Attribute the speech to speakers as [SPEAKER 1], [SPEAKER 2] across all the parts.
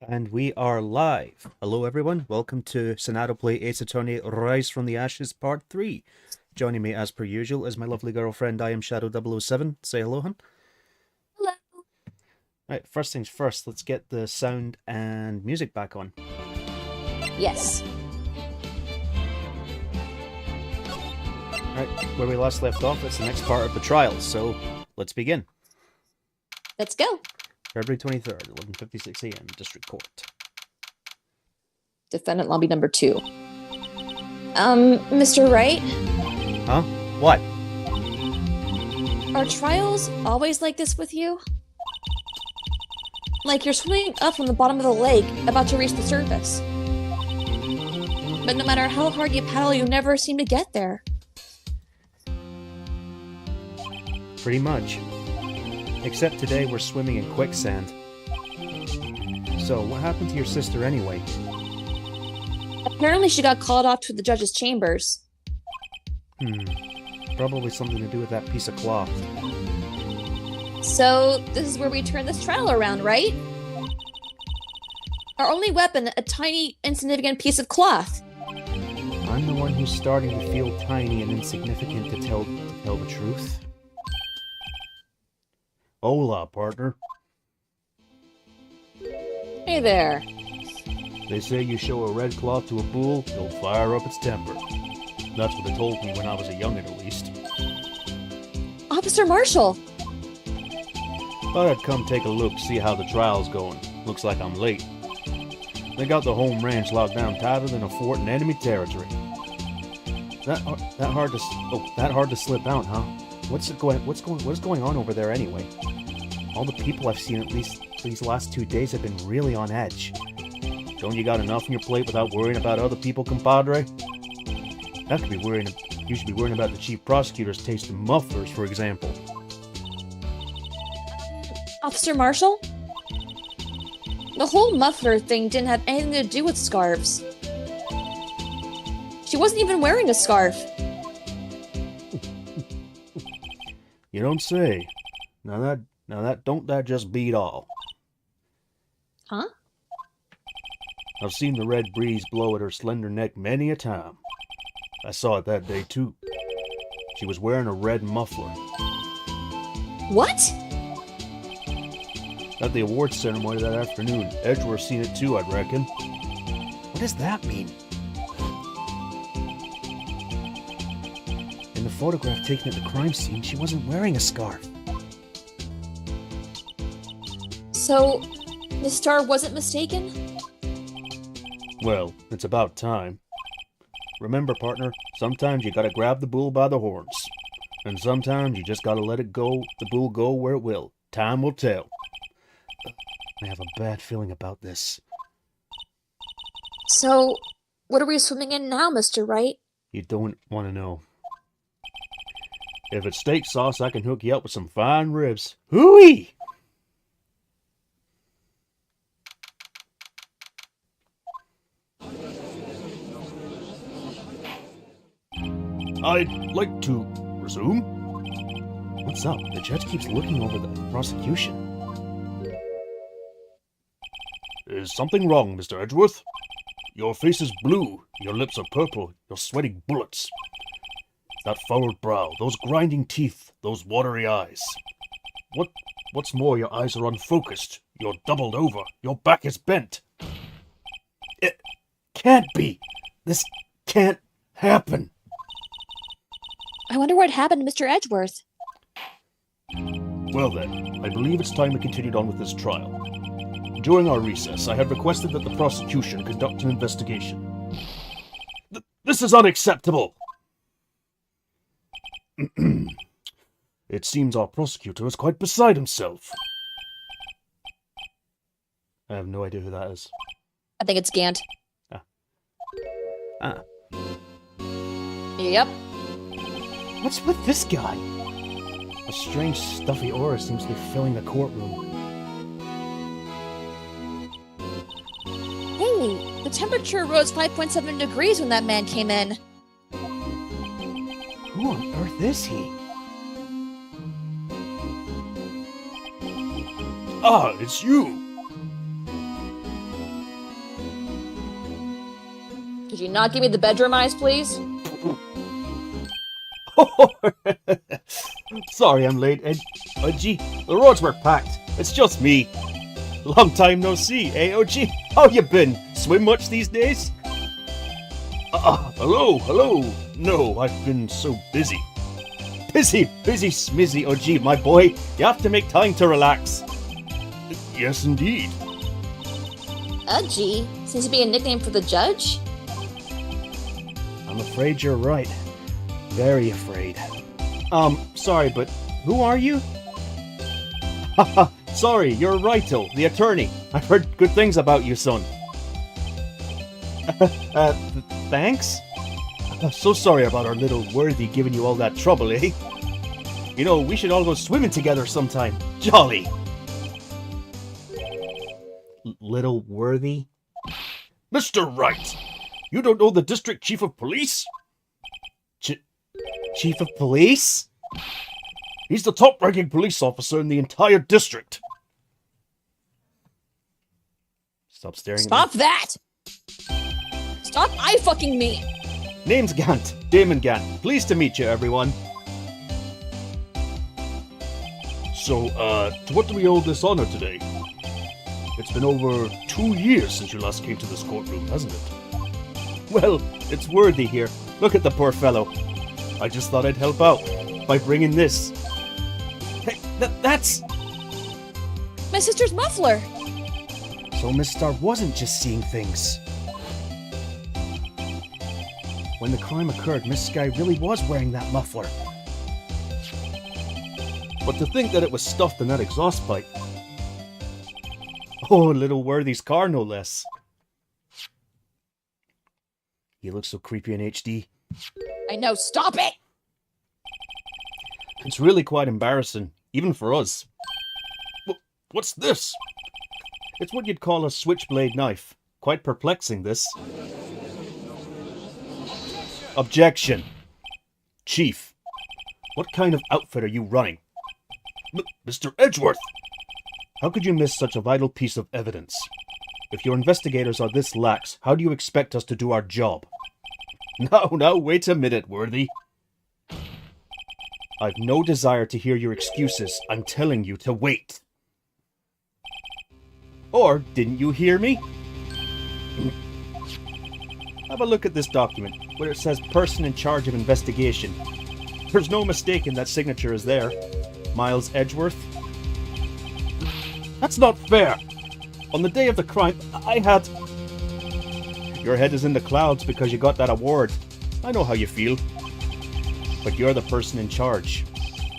[SPEAKER 1] And we are live. Hello, everyone. Welcome to Sonadow Play Ace Attorney Rise from the Ashes Part 3. Joining me, as per usual, is my lovely girlfriend, IMShadow 007. Say hello, hun.
[SPEAKER 2] Hello.
[SPEAKER 1] Right, first things first, let's get the sound and music back on.
[SPEAKER 2] Yes.
[SPEAKER 1] Right, where we last left off, it's the next part of the trial, so let's begin.
[SPEAKER 2] Let's go.
[SPEAKER 1] February 23rd, 11:56 a.m., District Court.
[SPEAKER 2] Defendant lobby number 2. Mr. Wright?
[SPEAKER 1] Huh? What?
[SPEAKER 2] Are trials always like this with you? Like you're swimming up from the bottom of the lake, about to reach the surface. But no matter how hard you paddle, you never seem to get there.
[SPEAKER 1] Pretty much. Except today we're swimming in quicksand. So, what happened to your sister anyway?
[SPEAKER 2] Apparently she got called off to the judge's chambers.
[SPEAKER 1] Probably something to do with that piece of cloth.
[SPEAKER 2] So, this is where we turn this trial around, right? Our only weapon, a tiny, insignificant piece of cloth.
[SPEAKER 1] I'm the one who's starting to feel tiny and insignificant to tell the truth. Hola, partner.
[SPEAKER 2] Hey there.
[SPEAKER 1] They say you show a red cloth to a bull, it'll fire up its temper. That's what they told me when I was a youngin', at least.
[SPEAKER 2] Officer Marshall!
[SPEAKER 1] Thought I'd come take a look, see how the trial's going. Looks like I'm late. They got the home ranch locked down tighter than a fort in enemy territory. That hard to slip out, huh? What's going on over there anyway? All the people I've seen at least these last 2 days have been really on edge. Don't you got enough on your plate without worrying about other people, compadre? You should be worrying about the chief prosecutor's taste in mufflers, for example.
[SPEAKER 2] Officer Marshall? The whole muffler thing didn't have anything to do with scarves. She wasn't even wearing a scarf.
[SPEAKER 1] You don't say. Now that don't that just beat all?
[SPEAKER 2] Huh?
[SPEAKER 1] I've seen the red breeze blow at her slender neck many a time. I saw it that day too. She was wearing a red muffler.
[SPEAKER 2] What?
[SPEAKER 1] At the awards ceremony that afternoon, Edgeworth seen it too, I'd reckon. What does that mean? In the photograph taken at the crime scene, she wasn't wearing a scarf.
[SPEAKER 2] So, the star wasn't mistaken?
[SPEAKER 1] Well, it's about time. Remember, partner, sometimes you gotta grab the bull by the horns. And sometimes you just gotta let it go, the bull go where it will. Time will tell. I have a bad feeling about this.
[SPEAKER 2] So, what are we swimming in now, Mr. Wright?
[SPEAKER 1] You don't want to know. If it's steak sauce, I can hook you up with some fine ribs. Hooey! I'd like to resume. What's up? The judge keeps looking over the prosecution. Is something wrong, Mr. Edgeworth? Your face is blue, your lips are purple, you're sweating bullets. That furrowed brow, those grinding teeth, those watery eyes. What's more, your eyes are unfocused, you're doubled over, your back is bent. It can't be! This can't happen!
[SPEAKER 2] I wonder what happened to Mr. Edgeworth.
[SPEAKER 1] Well then, I believe it's time we continued on with this trial. During our recess, I had requested that the prosecution conduct an investigation. This is unacceptable! It seems our prosecutor is quite beside himself. I have no idea who that is.
[SPEAKER 2] I think it's Gant.
[SPEAKER 1] Ah.
[SPEAKER 2] Yep.
[SPEAKER 1] What's with this guy? A strange stuffy aura seems to be filling the courtroom.
[SPEAKER 2] Hey, the temperature rose 5.7 degrees when that man came in.
[SPEAKER 1] Who on earth is he? Ah, it's you!
[SPEAKER 2] Could you not give me the bedroom eyes, please?
[SPEAKER 1] Sorry I'm late, Gee, the roads were packed. It's just me. Long time no see, eh, OG? How you been? Swim much these days? Hello. No, I've been so busy. Busy, smizzy, OG, my boy. You have to make time to relax. Yes, indeed.
[SPEAKER 2] G seems to be a nickname for the judge.
[SPEAKER 1] I'm afraid you're right. Very afraid. Sorry, but who are you? Haha, sorry, you're Raito, the attorney. I've heard good things about you, son. Thanks? So sorry about our little worthy giving you all that trouble, eh? You know, we should all go swimming together sometime. Jolly! Little worthy? Mr. Wright! You don't know the district chief of police? Chief of police? He's the top-ranking police officer in the entire district. Stop staring
[SPEAKER 2] Stop
[SPEAKER 1] at me.
[SPEAKER 2] that! Stop eye-fucking me!
[SPEAKER 1] Name's Gant. Damon Gant. Pleased to meet you, everyone. So, to what do we owe this honor today? It's been over 2 years since you last came to this courtroom, hasn't it? Well, it's worthy here. Look at the poor fellow. I just thought I'd help out by bringing this. Hey, that's...
[SPEAKER 2] My sister's muffler!
[SPEAKER 1] So Miss Star wasn't just seeing things. When the crime occurred, Miss Sky really was wearing that muffler. But to think that it was stuffed in that exhaust pipe. Oh, little Worthy's car, no less. He looks so creepy in HD.
[SPEAKER 2] I know, stop it!
[SPEAKER 1] It's really quite embarrassing, even for us. What's this? It's what you'd call a switchblade knife. Quite perplexing, this. Objection. Chief, what kind of outfit are you running? Mr. Edgeworth! How could you miss such a vital piece of evidence? If your investigators are this lax, how do you expect us to do our job? Now, wait a minute, Worthy. I've no desire to hear your excuses. I'm telling you to wait. Or, didn't you hear me? Have a look at this document, where it says person in charge of investigation. There's no mistaking that signature is there. Miles Edgeworth. That's not fair! On the day of the crime, I had... Your head is in the clouds because you got that award. I know how you feel. But you're the person in charge.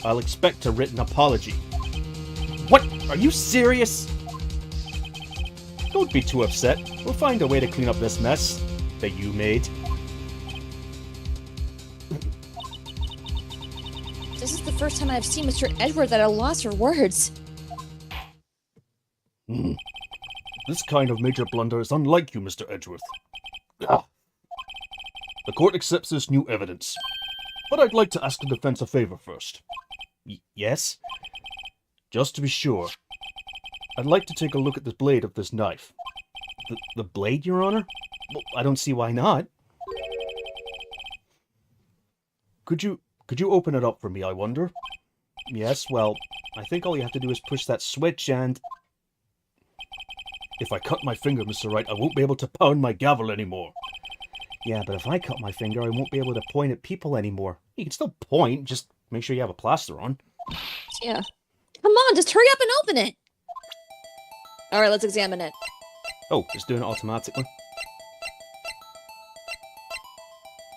[SPEAKER 1] I'll expect a written apology. What? Are you serious? Don't be too upset. We'll find a way to clean up this mess that you made.
[SPEAKER 2] This is the first time I've seen Mr. Edward at a loss for words.
[SPEAKER 1] This kind of major blunder is unlike you, Mr. Edgeworth. The court accepts this new evidence. But I'd like to ask the defense a favor first. Yes? Just to be sure, I'd like to take a look at the blade of this knife. The blade, Your Honor? Well, I don't see why not. Could you open it up for me, I wonder? Yes, well, I think all you have to do is push that switch and... If I cut my finger, Mr. Wright, I won't be able to pound my gavel anymore. Yeah, but if I cut my finger, I won't be able to point at people anymore. You can still point, just make sure you have a plaster on.
[SPEAKER 2] Yeah. Come on, just hurry up and open it! Alright, let's examine it.
[SPEAKER 1] Oh, it's doing it automatically.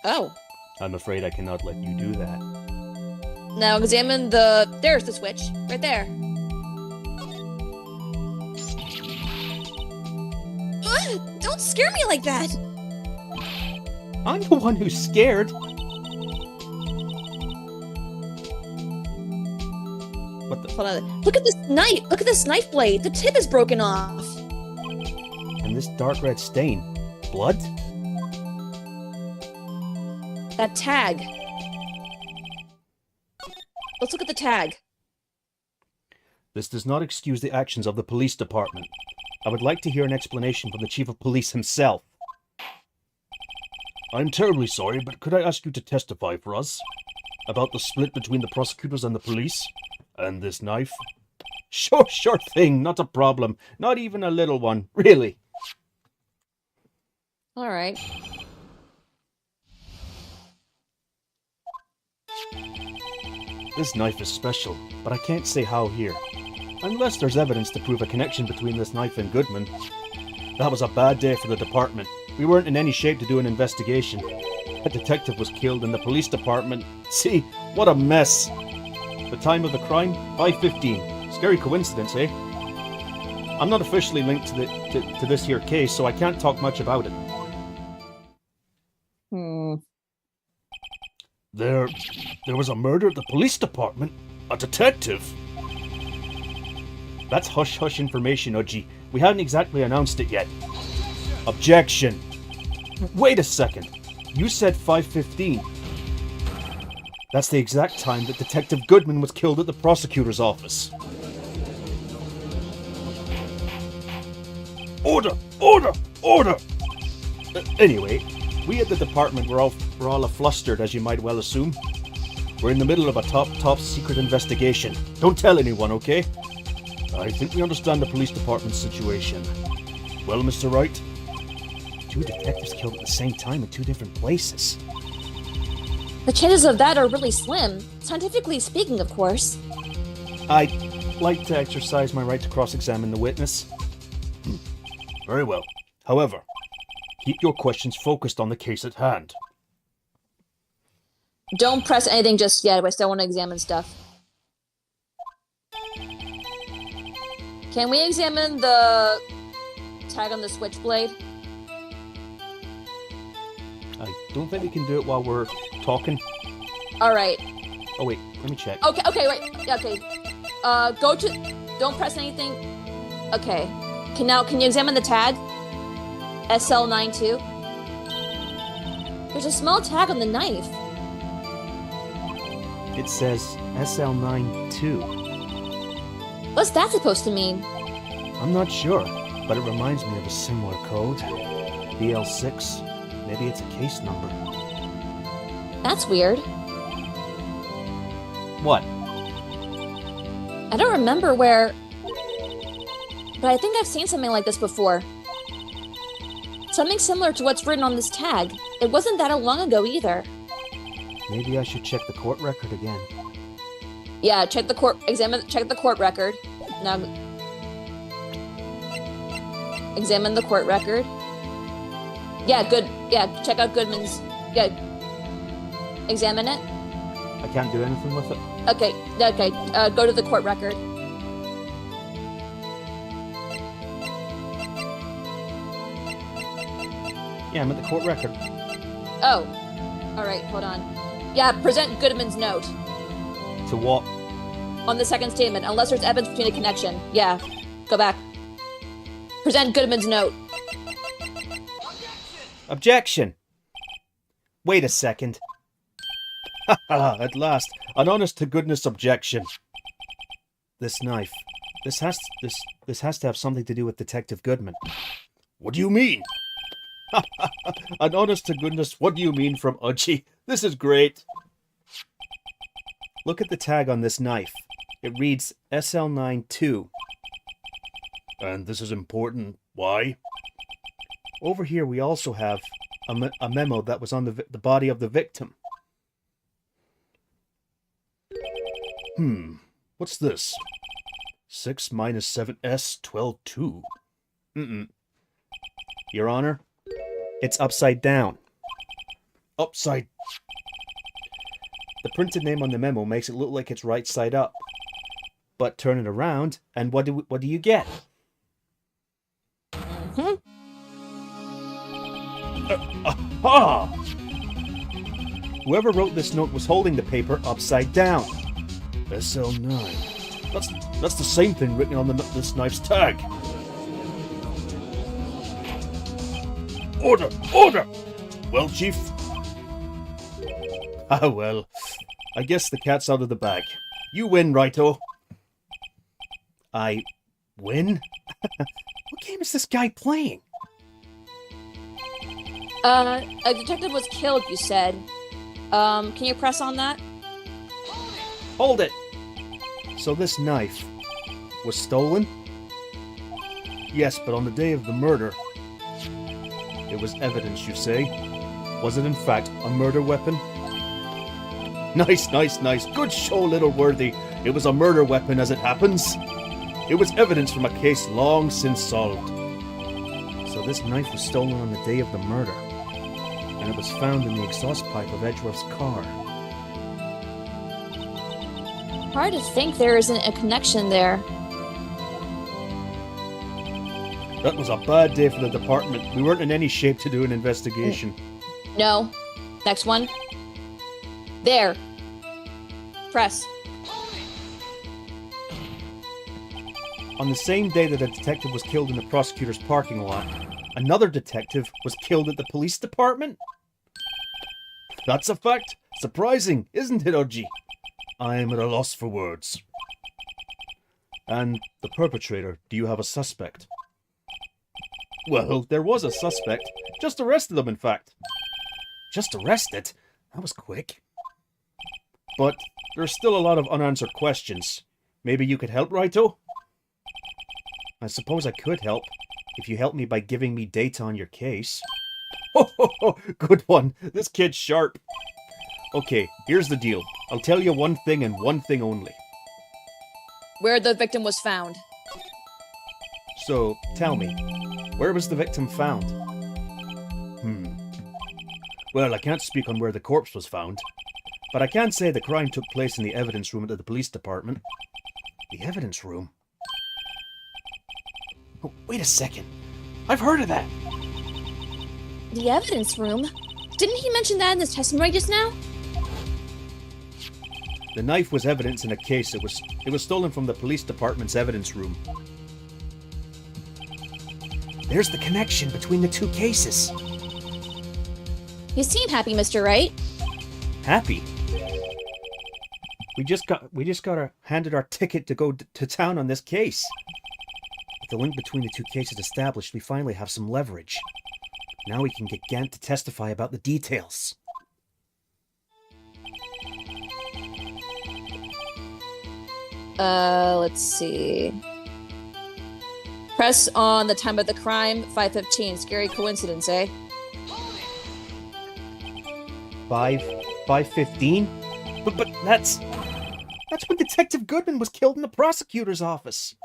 [SPEAKER 2] Oh.
[SPEAKER 1] I'm afraid I cannot let you do that.
[SPEAKER 2] Now examine the... There's the switch. Right there. Ugh, don't scare me like that!
[SPEAKER 1] I'm the one who's scared. What the...
[SPEAKER 2] Hold on. Look at this knife! Look at this knife blade! The tip is broken off!
[SPEAKER 1] And this dark red stain. Blood?
[SPEAKER 2] That tag. Let's look at the tag.
[SPEAKER 1] This does not excuse the actions of the police department. I would like to hear an explanation from the chief of police himself. I'm terribly sorry, but could I ask you to testify for us about the split between the prosecutors and the police? And this knife? Sure thing, not a problem. Not even a little one, really.
[SPEAKER 2] Alright.
[SPEAKER 1] This knife is special, but I can't say how here. Unless there's evidence to prove a connection between this knife and Goodman. That was a bad day for the department. We weren't in any shape to do an investigation. A detective was killed in the police department. See, what a mess. The time of the crime? 5:15. Scary coincidence, eh? I'm not officially linked to this here case, so I can't talk much about it. There was a murder at the police department? A detective? That's hush-hush information, Udgy. We hadn't exactly announced it yet. Objection! Wait a second. You said 5:15. That's the exact time that Detective Goodman was killed at the prosecutor's office. Order! Order! Order! Anyway, we at the department were all flustered, as you might well assume. We're in the middle of a top secret investigation. Don't tell anyone, okay? I think we understand the police department's situation. Well, Mr. Wright? 2 detectives killed at the same time in 2 different places.
[SPEAKER 2] The chances of that are really slim. Scientifically speaking, of course.
[SPEAKER 1] I'd like to exercise my right to cross-examine the witness. Very well. However, keep your questions focused on the case at hand.
[SPEAKER 2] Don't press anything just yet. I still want to examine stuff. Can we examine the tag on the switchblade?
[SPEAKER 1] I don't think we can do it while we're talking.
[SPEAKER 2] Alright.
[SPEAKER 1] Oh wait, let me check.
[SPEAKER 2] Okay, wait. Okay. Go to... Don't press anything. Okay. Can you examine the tag? SL92. There's a small tag on the knife.
[SPEAKER 1] It says SL92.
[SPEAKER 2] What's that supposed to mean?
[SPEAKER 1] I'm not sure, but it reminds me of a similar code. BL6. Maybe it's a case number.
[SPEAKER 2] That's weird.
[SPEAKER 1] What?
[SPEAKER 2] I don't remember where... But I think I've seen something like this before. Something similar to what's written on this tag. It wasn't that long ago either.
[SPEAKER 1] Maybe I should check the court record again.
[SPEAKER 2] Yeah, check the court record. Now, examine the court record. Yeah, good. Yeah, check out Goodman's. Yeah, examine it.
[SPEAKER 1] I can't do anything with it.
[SPEAKER 2] Okay. Go to the court record.
[SPEAKER 1] Yeah, I'm at the court record.
[SPEAKER 2] Oh, all right. Hold on. Yeah, present Goodman's note.
[SPEAKER 1] To what?
[SPEAKER 2] On the second statement, unless there's evidence between a connection. Yeah, go back. Present Goodman's note.
[SPEAKER 1] Objection! Wait a second. At last, an honest-to-goodness objection. This knife. This has to have something to do with Detective Goodman. What do you mean? An honest-to-goodness, what do you mean from Udgy? This is great. Look at the tag on this knife. It reads SL92. And this is important. Why? Over here we also have a memo that was on the body of the victim. What's this? 6 minus 7S 12-2. Your Honor, it's upside down. Upside... The printed name on the memo makes it look like it's right side up. But turn it around, and what do you get? Aha! Whoever wrote this note was holding the paper upside down. SL9. That's the same thing written on this knife's tag. Order! Order! Well, Chief? Ah, well. I guess the cat's out of the bag. You win, Righto. I win? What game is this guy playing?
[SPEAKER 2] A detective was killed, you said. Can you press on that?
[SPEAKER 1] Hold it! So this knife was stolen? Yes, but on the day of the murder, it was evidence, you say? Was it in fact a murder weapon? Nice. Good show, little worthy. It was a murder weapon as it happens. It was evidence from a case long since solved. So this knife was stolen on the day of the murder, and it was found in the exhaust pipe of Edgeworth's car.
[SPEAKER 2] Hard to think there isn't a connection there.
[SPEAKER 1] That was a bad day for the department. We weren't in any shape to do an investigation.
[SPEAKER 2] No. Next one. There. Press.
[SPEAKER 1] On the same day that a detective was killed in the prosecutor's parking lot, another detective was killed at the police department? That's a fact. Surprising, isn't it, Oji? I'm at a loss for words. And the perpetrator, do you have a suspect? Well, there was a suspect. Just arrested him, in fact. Just arrested? That was quick. But there's still a lot of unanswered questions. Maybe you could help, Raito? I suppose I could help, if you help me by giving me data on your case. Ho, good one. This kid's sharp. Okay, here's the deal. I'll tell you one thing and one thing only.
[SPEAKER 2] Where the victim was found.
[SPEAKER 1] So, tell me, where was the victim found? Well, I can't speak on where the corpse was found, but I can say the crime took place in the evidence room at the police department. The evidence room? Oh, wait a second. I've heard of that.
[SPEAKER 2] The evidence room? Didn't he mention that in his testimony just now?
[SPEAKER 1] The knife was evidence in a case. It was stolen from the police department's evidence room. There's the connection between the two cases.
[SPEAKER 2] You seem happy, Mr. Wright.
[SPEAKER 1] Happy? We just got handed our ticket to go to town on this case. With the link between the two cases established, we finally have some leverage. Now we can get Gant to testify about the details.
[SPEAKER 2] Let's see. Press on the time of the crime, 5:15. Scary coincidence, eh?
[SPEAKER 1] 5:15? But that's when Detective Goodman was killed in the prosecutor's office.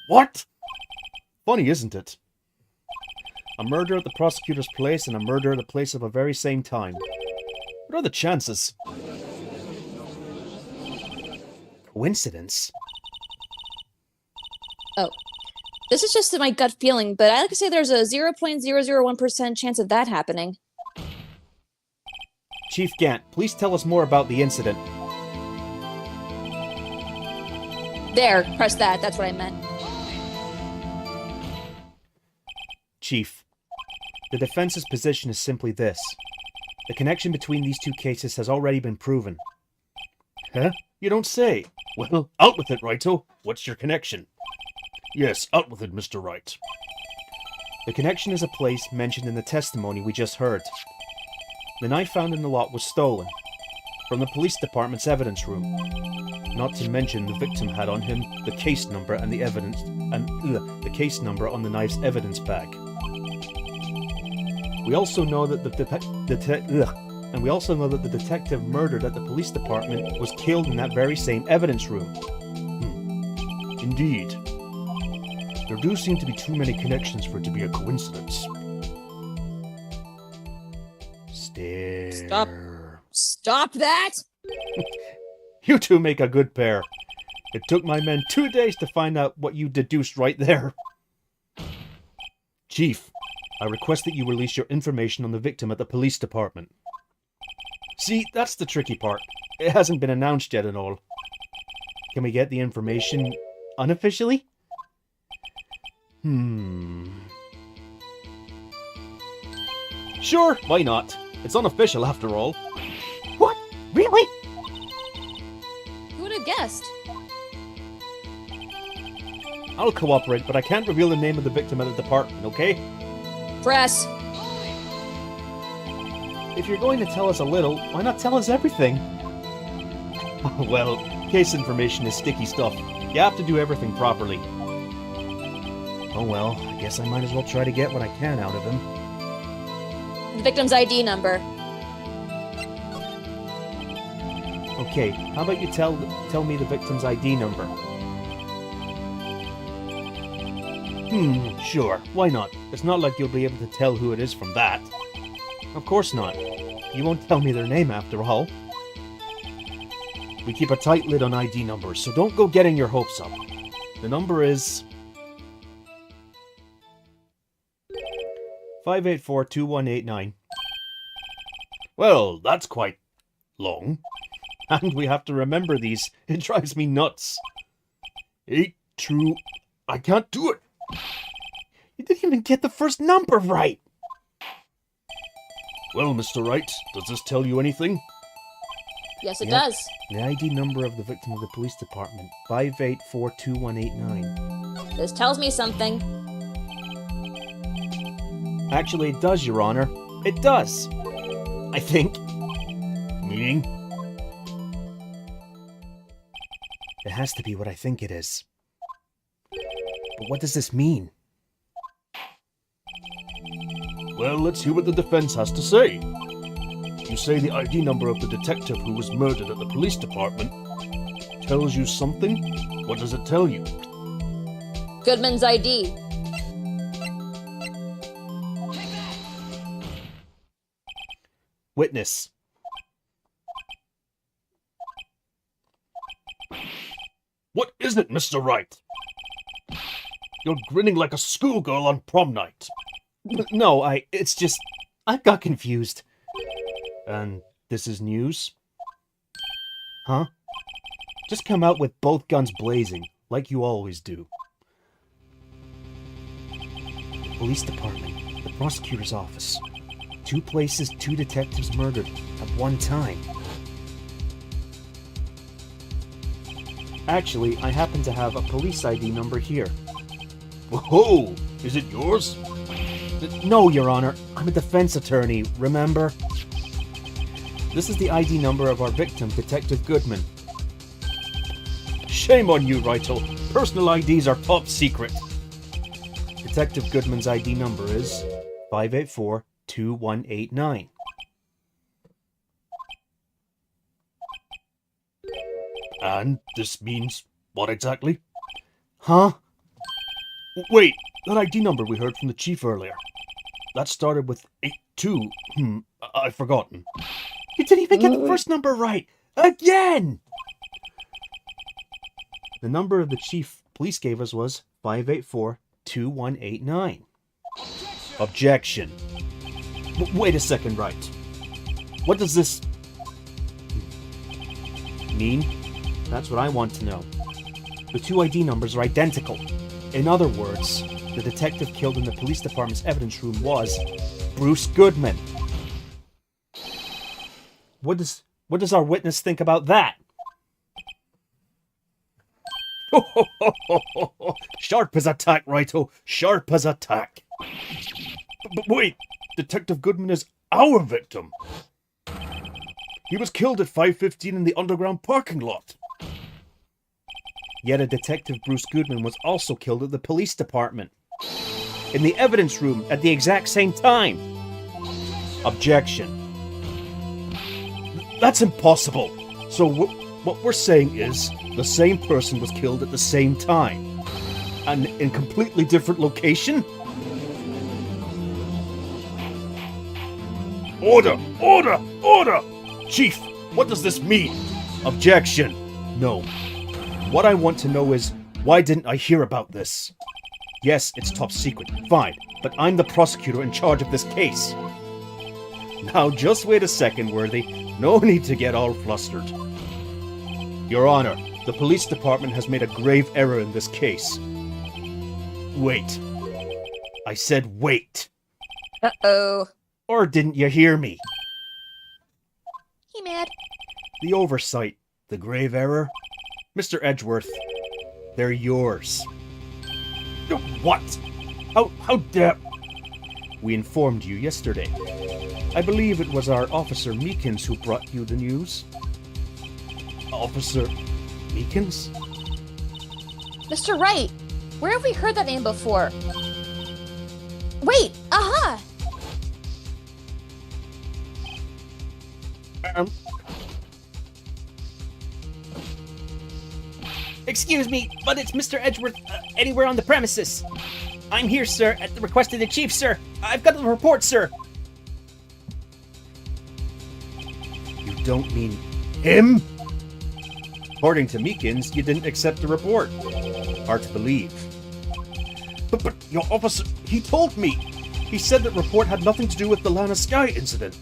[SPEAKER 1] What? Funny, isn't it? A murder at the prosecutor's place and a murder at the place of a very same time. What are the chances? Coincidence?
[SPEAKER 2] Oh. This is just my gut feeling, but I like to say there's a 0.001% chance of that happening.
[SPEAKER 1] Chief Gant, please tell us more about the incident.
[SPEAKER 2] There, press that. That's what I meant.
[SPEAKER 1] Chief, the defense's position is simply this. The connection between these two cases has already been proven. Huh? You don't say. Well, out with it, Raito. What's your connection? Yes, out with it, Mr. Wright. The connection is a place mentioned in the testimony we just heard. The knife found in the lot was stolen from the police department's evidence room. Not to mention the victim had on him the case number and the evidence the case number on the knife's evidence bag. We also know that the detective murdered at the police department was killed in that very same evidence room. Indeed. There do seem to be too many connections for it to be a coincidence. Stare.
[SPEAKER 2] Stop that!
[SPEAKER 1] You two make a good pair. It took my men 2 days to find out what you deduced right there. Chief, I request that you release your information on the victim at the police department. See, that's the tricky part. It hasn't been announced yet and all. Can we get the information unofficially? Sure, why not? It's unofficial after all. What? Really?
[SPEAKER 2] Who would have guessed?
[SPEAKER 1] I'll cooperate, but I can't reveal the name of the victim at the department, okay?
[SPEAKER 2] Press.
[SPEAKER 1] If you're going to tell us a little, why not tell us everything? Well, case information is sticky stuff. You have to do everything properly. Oh well, I guess I might as well try to get what I can out of him.
[SPEAKER 2] The victim's ID number.
[SPEAKER 1] Okay, how about you tell me the victim's ID number? Sure, why not? It's not like you'll be able to tell who it is from that. Of course not. You won't tell me their name after all. We keep a tight lid on ID numbers, so don't go getting your hopes up. The number is 5842189. Well, that's quite long. And we have to remember these. It drives me nuts. 82... I can't do it. You didn't even get the first number right. Well, Mr. Wright, does this tell you anything?
[SPEAKER 2] Yes, it does.
[SPEAKER 1] The ID number of the victim of the police department, 5842189.
[SPEAKER 2] This tells me something.
[SPEAKER 1] Actually, it does, Your Honor. It does. I think. Meaning? It has to be what I think it is. But what does this mean? Well, let's hear what the defense has to say. You say the ID number of the detective who was murdered at the police department tells you something? What does it tell you?
[SPEAKER 2] Goodman's ID.
[SPEAKER 1] Witness. What is it, Mr. Wright? You're grinning like a schoolgirl on prom night. No, it's just... I got confused. And this is news? Huh? Just come out with both guns blazing, like you always do. The police department, the prosecutor's office. 2 places, 2 detectives murdered at one time. Actually, I happen to have a police ID number here. Whoa! Is it yours? No, Your Honor. I'm a defense attorney, remember? This is the ID number of our victim, Detective Goodman. Shame on you, Righto. Personal IDs are top secret. Detective Goodman's ID number is 5842189. And this means what exactly? Huh? Wait, that ID number we heard from the chief earlier. That started with 82. I've forgotten. You didn't even get the first number right! Again! The number of the chief police gave us was 5842189. Objection. Wait a second, Wright. What does this mean? That's what I want to know. The 2 ID numbers are identical. In other words, the detective killed in the police department's evidence room was Bruce Goodman. What does our witness think about that? Sharp as a tack, Righto. Sharp as a tack. But wait, Detective Goodman is our victim. He was killed at 5:15 in the underground parking lot. Yet a Detective Bruce Goodman was also killed at the police department. In the evidence room at the exact same time. Objection. That's impossible. So what we're saying is the same person was killed at the same time. And in completely different location? Order! Order! Order! Chief, what does this mean? Objection. No. What I want to know is, why didn't I hear about this? Yes, it's top secret, fine, but I'm the prosecutor in charge of this case. Now, just wait a second, Worthy. No need to get all flustered. Your Honor, the police department has made a grave error in this case. Wait. I said wait.
[SPEAKER 2] Uh-oh.
[SPEAKER 1] Or didn't you hear me?
[SPEAKER 2] He mad.
[SPEAKER 1] The oversight, the grave error. Mr. Edgeworth, they're yours. What? How dare... We informed you yesterday. I believe it was our Officer Meekins who brought you the news. Officer Meekins?
[SPEAKER 2] Mr. Wright, where have we heard that name before? Wait, aha!
[SPEAKER 3] Excuse me, but it's Mr. Edgeworth anywhere on the premises. I'm here, sir, at the request of the chief, sir. I've got the report, sir.
[SPEAKER 1] You don't mean him? According to Meekins, you didn't accept the report. Hard to believe. But your officer, he told me. He said that report had nothing to do with the Lana Sky incident.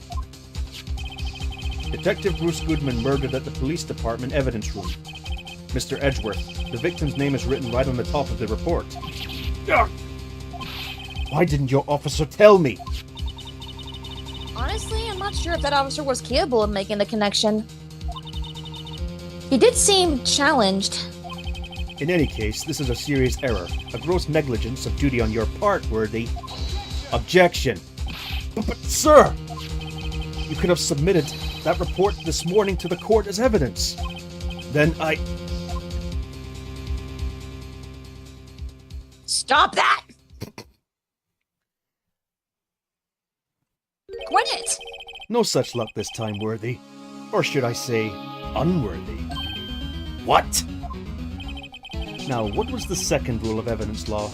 [SPEAKER 1] Detective Bruce Goodman murdered at the police department evidence room. Mr. Edgeworth, the victim's name is written right on the top of the report. Why didn't your officer tell me?
[SPEAKER 2] Honestly, I'm not sure if that officer was capable of making the connection. He did seem challenged.
[SPEAKER 1] In any case, this is a serious error. A gross negligence of duty on your part, Worthy. Objection. But sir! You could have submitted that report this morning to the court as evidence. Then
[SPEAKER 2] Stop that! Quit it!
[SPEAKER 1] No such luck this time, Worthy. Or should I say, unworthy. What? Now, what was the second rule of evidence law,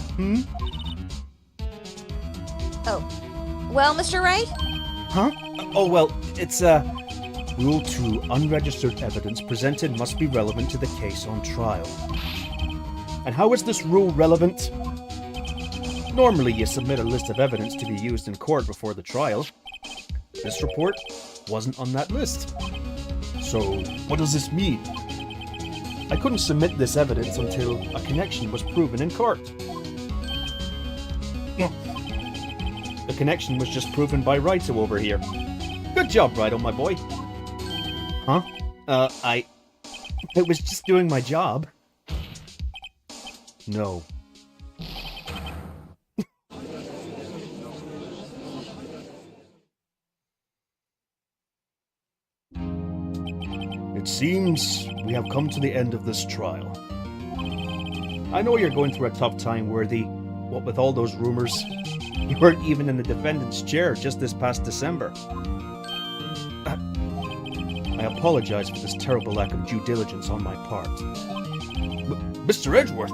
[SPEAKER 2] Oh. Well, Mr. Wright?
[SPEAKER 1] Huh? Oh, well, it's, Rule 2, unregistered evidence presented must be relevant to the case on trial. And how is this rule relevant? Normally, you submit a list of evidence to be used in court before the trial. This report wasn't on that list. So, what does this mean? I couldn't submit this evidence until a connection was proven in court. The connection was just proven by Raito over here. Good job, Raito, my boy. Huh? I was just doing my job. No. It seems we have come to the end of this trial. I know you're going through a tough time, Worthy. What with all those rumors, you weren't even in the defendant's chair just this past December. I apologize for this terrible lack of due diligence on my part. Mr. Edgeworth,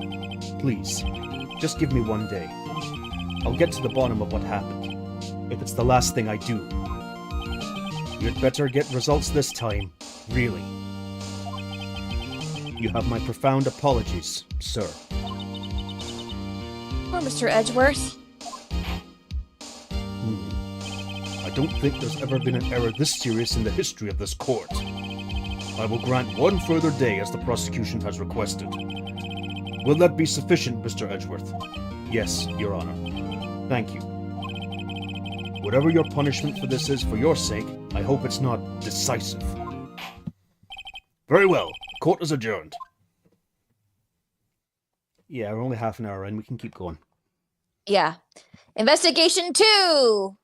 [SPEAKER 1] please, just give me one day. I'll get to the bottom of what happened, if it's the last thing I do. You'd better get results this time, really. You have my profound apologies, sir.
[SPEAKER 2] Poor Mr. Edgeworth.
[SPEAKER 1] I don't think there's ever been an error this serious in the history of this court. I will grant one further day as the prosecution has requested. Will that be sufficient, Mr. Edgeworth? Yes, Your Honor. Thank you. Whatever your punishment for this is for your sake, I hope it's not decisive. Very well. Court is adjourned. Yeah, we're only half an hour in. We can keep going.
[SPEAKER 2] Yeah. Investigation 2!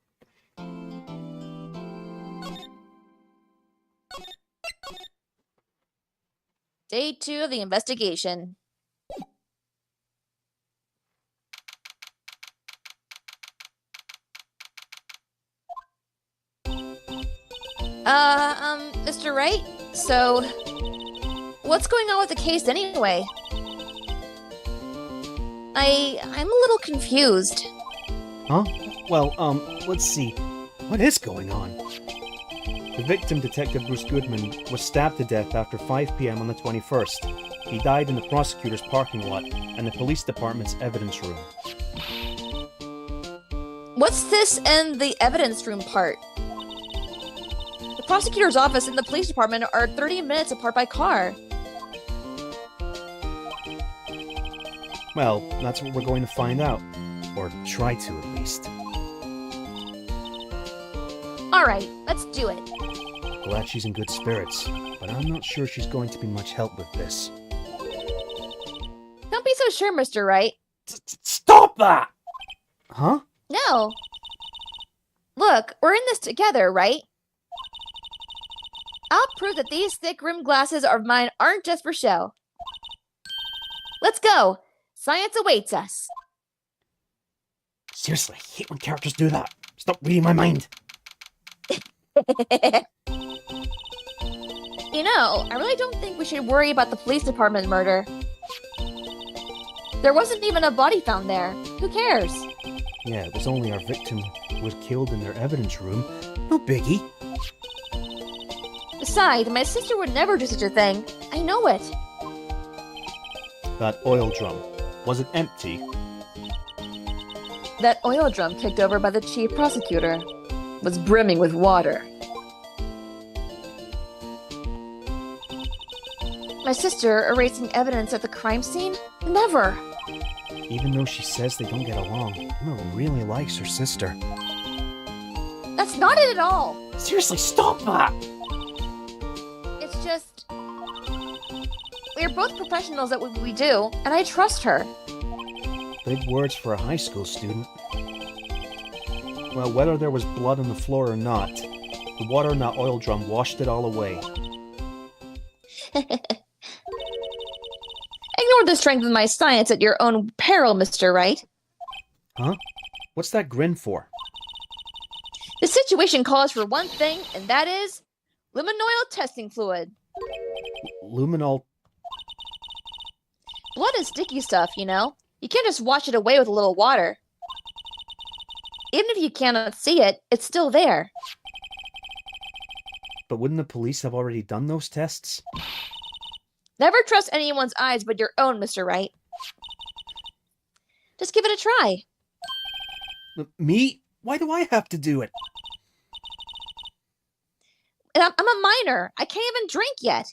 [SPEAKER 2] Day 2 of the investigation. Mr. Wright? So, what's going on with the case anyway? I'm a little confused.
[SPEAKER 1] Huh? Well, let's see. What is going on? The victim, Detective Bruce Goodman, was stabbed to death after 5 p.m. on the 21st. He died in the prosecutor's parking lot and the police department's evidence room.
[SPEAKER 2] What's this and the evidence room part? The prosecutor's office and the police department are 30 minutes apart by car.
[SPEAKER 1] Well, that's what we're going to find out. Or try to, at least.
[SPEAKER 2] Alright, let's do it.
[SPEAKER 1] Glad she's in good spirits, but I'm not sure she's going to be much help with this.
[SPEAKER 2] Don't be so sure, Mr. Wright.
[SPEAKER 1] Stop that! Huh?
[SPEAKER 2] No. Look, we're in this together, right? I'll prove that these thick rimmed glasses of mine aren't just for show. Let's go. Science awaits us.
[SPEAKER 3] Seriously, I hate when characters do that. Stop reading my mind.
[SPEAKER 2] You know, I really don't think we should worry about the police department murder. There wasn't even a body found there. Who cares?
[SPEAKER 1] Yeah, it was only our victim who was killed in their evidence room. No biggie.
[SPEAKER 2] Besides, my sister would never do such a thing. I know it.
[SPEAKER 1] That oil drum. Was it empty?
[SPEAKER 2] That oil drum kicked over by the chief prosecutor was brimming with water. My sister erasing evidence at the crime scene? Never.
[SPEAKER 1] Even though she says they don't get along, Emma really likes her sister.
[SPEAKER 2] That's not it at all.
[SPEAKER 3] Seriously, stop that!
[SPEAKER 2] It's just... we're both professionals at what we do, and I trust her.
[SPEAKER 1] Big words for a high school student. Well, whether there was blood on the floor or not, the water in that oil drum washed it all away.
[SPEAKER 2] Ignore the strength of my science at your own peril, Mr. Wright.
[SPEAKER 1] Huh? What's that grin for?
[SPEAKER 2] The situation calls for one thing, and that is luminoil testing fluid.
[SPEAKER 1] Luminol...
[SPEAKER 2] Blood is sticky stuff, you know. You can't just wash it away with a little water. Even if you cannot see it, it's still there.
[SPEAKER 1] But wouldn't the police have already done those tests?
[SPEAKER 2] Never trust anyone's eyes but your own, Mr. Wright. Just give it a try.
[SPEAKER 1] Me? Why do I have to do it?
[SPEAKER 2] And I'm a minor. I can't even drink yet.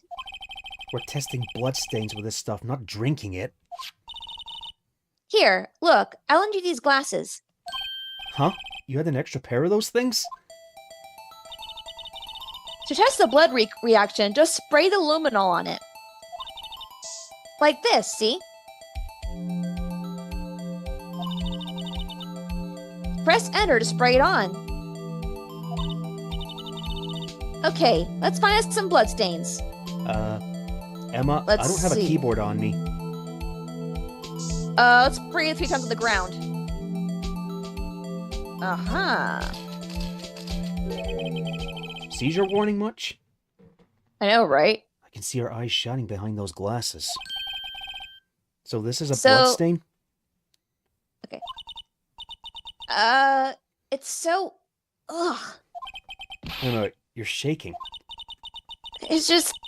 [SPEAKER 1] We're testing bloodstains with this stuff, not drinking it.
[SPEAKER 2] Here, look. I'll lend you these glasses.
[SPEAKER 1] Huh? You had an extra pair of those things?
[SPEAKER 2] To test the blood reaction, just spray the luminol on it. Like this, see? Press enter to spray it on. Okay, let's find us some bloodstains.
[SPEAKER 1] Emma,
[SPEAKER 2] Let's
[SPEAKER 1] I don't have
[SPEAKER 2] see.
[SPEAKER 1] a keyboard on me.
[SPEAKER 2] Let's spray it 3 times on the ground. Uh-huh.
[SPEAKER 1] Seizure warning much?
[SPEAKER 2] I know, right?
[SPEAKER 1] I can see her eyes shining behind those glasses. So this is a
[SPEAKER 2] So-
[SPEAKER 1] bloodstain?
[SPEAKER 2] It's so... Ugh.
[SPEAKER 1] Emma, you're shaking.
[SPEAKER 2] It's just...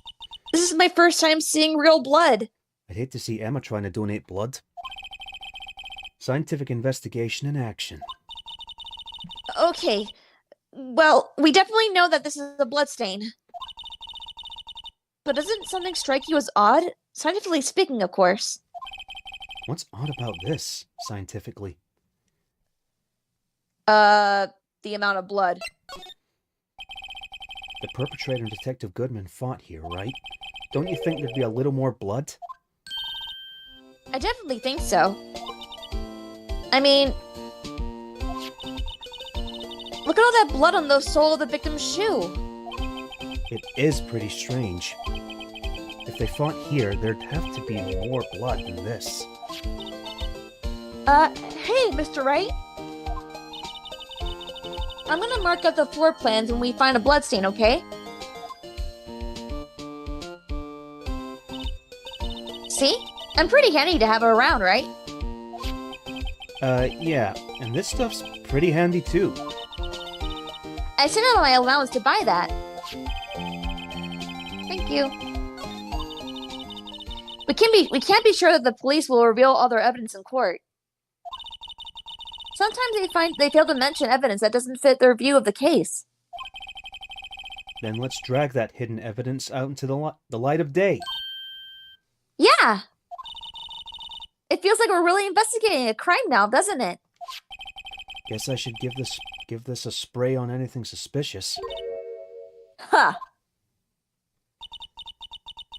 [SPEAKER 2] This is my first time seeing real blood.
[SPEAKER 1] I'd hate to see Emma trying to donate blood. Scientific investigation in action.
[SPEAKER 2] Okay. Well, we definitely know that this is a bloodstain. But doesn't something strike you as odd? Scientifically speaking, of course.
[SPEAKER 1] What's odd about this, scientifically?
[SPEAKER 2] The amount of blood.
[SPEAKER 1] The perpetrator and Detective Goodman fought here, right? Don't you think there'd be a little more blood?
[SPEAKER 2] I definitely think so. I mean... Look at all that blood on the sole of the victim's shoe.
[SPEAKER 1] It is pretty strange. If they fought here, there'd have to be more blood than this.
[SPEAKER 2] Hey, Mr. Wright. I'm gonna mark up the floor plans when we find a bloodstain, okay? See? I'm pretty handy to have around, right?
[SPEAKER 1] Yeah, and this stuff's pretty handy too.
[SPEAKER 2] I sent out my allowance to buy that. Thank you. We can't be sure that the police will reveal all their evidence in court. Sometimes they fail to mention evidence that doesn't fit their view of the case.
[SPEAKER 1] Then let's drag that hidden evidence out into the light of day.
[SPEAKER 2] Yeah! It feels like we're really investigating a crime now, doesn't it?
[SPEAKER 1] Guess I should give this a spray on anything suspicious.
[SPEAKER 2] Huh.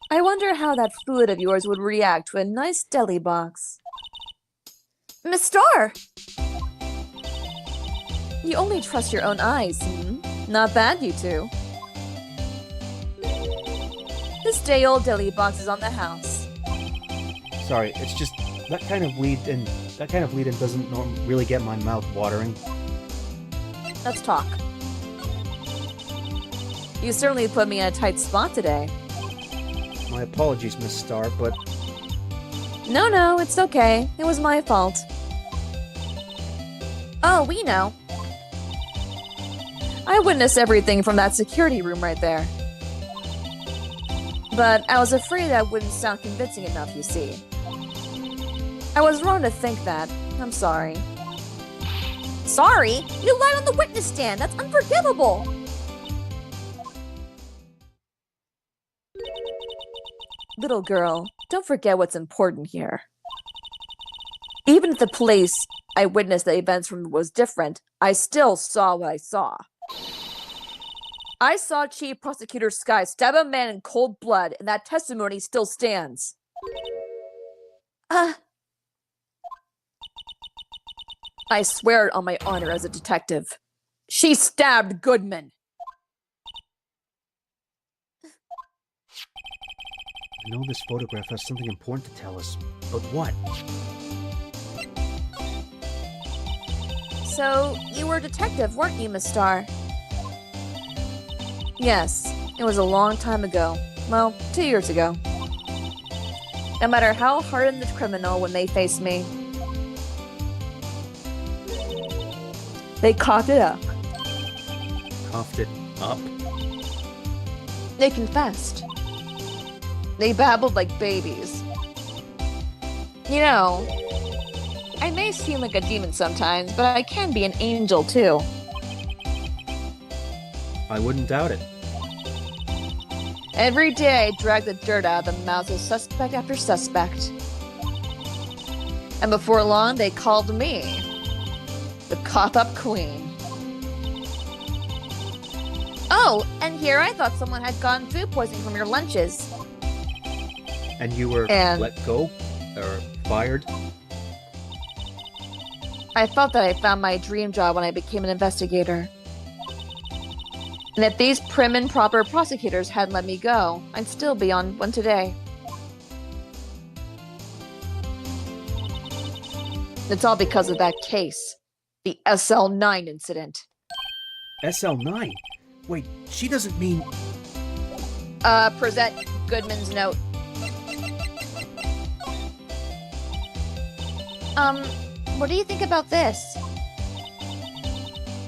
[SPEAKER 2] I wonder how that fluid of yours would react to a nice deli box. Miss Starr! You only trust your own eyes, hmm? Not bad, you two. This day-old deli box is on the house.
[SPEAKER 1] Sorry, it's just that kind of lead-in doesn't really get my mouth watering.
[SPEAKER 2] Let's talk. You certainly put me in a tight spot today.
[SPEAKER 1] My apologies, Miss Star, but
[SPEAKER 2] No, it's okay. It was my fault. Oh, we know. I witnessed everything from that security room right there. But I was afraid that wouldn't sound convincing enough, you see. I was wrong to think that. I'm sorry. Sorry? You lied on the witness stand! That's unforgivable! Little girl, don't forget what's important here. Even if the place I witnessed the events from was different, I still saw what I saw. I saw Chief Prosecutor Sky stab a man in cold blood, and that testimony still stands. I swear it on my honor as a detective. She stabbed Goodman.
[SPEAKER 1] I know this photograph has something important to tell us, but what?
[SPEAKER 2] So, you were a detective, weren't you, Miss Star? Yes, it was a long time ago. Well, 2 years ago. No matter how hardened the criminal when they face me, they coughed it up.
[SPEAKER 1] Coughed it up?
[SPEAKER 2] They confessed. They babbled like babies. You know, I may seem like a demon sometimes, but I can be an angel too.
[SPEAKER 1] I wouldn't doubt it.
[SPEAKER 2] Every day I drag the dirt out of the mouths of suspect after suspect. And before long, they called me the cough-up queen. Oh, and here I thought someone had gotten food poisoning from your lunches.
[SPEAKER 1] And you were let go? Or fired?
[SPEAKER 2] I felt that I found my dream job when I became an investigator. And if these prim and proper prosecutors hadn't let me go, I'd still be on one today. It's all because of that case. The SL9 incident.
[SPEAKER 1] SL9? Wait, she doesn't mean...
[SPEAKER 2] Present Goodman's note. What do you think about this?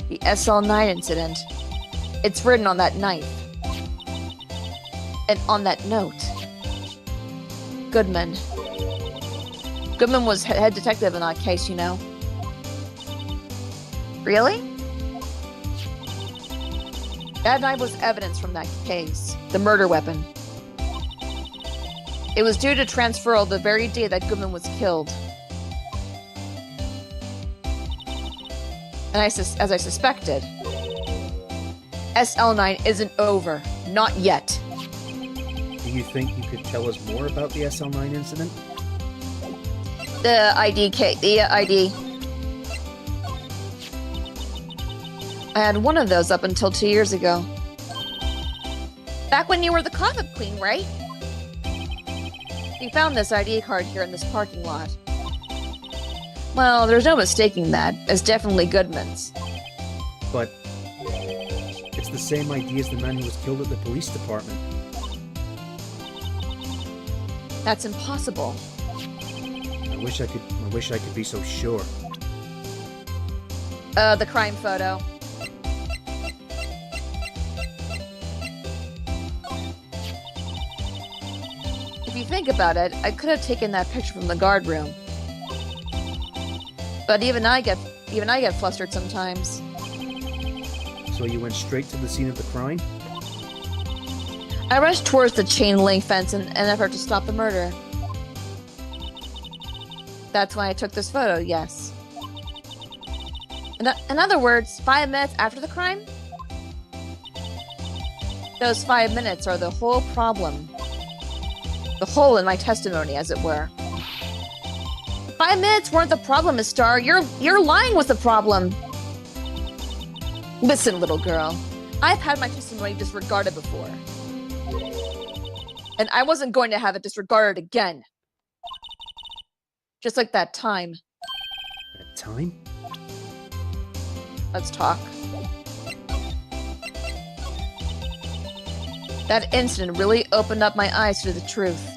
[SPEAKER 2] The SL9 incident. It's written on that knife. And on that note. Goodman. Goodman was head detective in that case, you know. Really? That knife was evidence from that case. The murder weapon. It was due to transferal the very day that Goodman was killed. And as I suspected, SL9 isn't over. Not yet.
[SPEAKER 1] Do you think you could tell us more about the SL9 incident?
[SPEAKER 2] The ID. I had one of those up until 2 years ago. Back when you were the comic queen, right? We found this ID card here in this parking lot. Well, there's no mistaking that. It's definitely Goodman's.
[SPEAKER 1] But it's the same ID as the man who was killed at the police department.
[SPEAKER 2] That's impossible.
[SPEAKER 1] I wish I could be so sure.
[SPEAKER 2] The crime photo. If you think about it, I could have taken that picture from the guard room. But even I get flustered sometimes.
[SPEAKER 1] So you went straight to the scene of the crime?
[SPEAKER 2] I rushed towards the chain link fence in an effort to stop the murder. That's why I took this photo, yes. In other words, 5 minutes after the crime? Those 5 minutes are the whole problem. The hole in my testimony, as it were. 5 minutes weren't the problem, Miss Star. You're lying was the problem. Listen, little girl. I've had my testimony disregarded before. And I wasn't going to have it disregarded again. Just like that time.
[SPEAKER 1] That time?
[SPEAKER 2] Let's talk. That incident really opened up my eyes to the truth.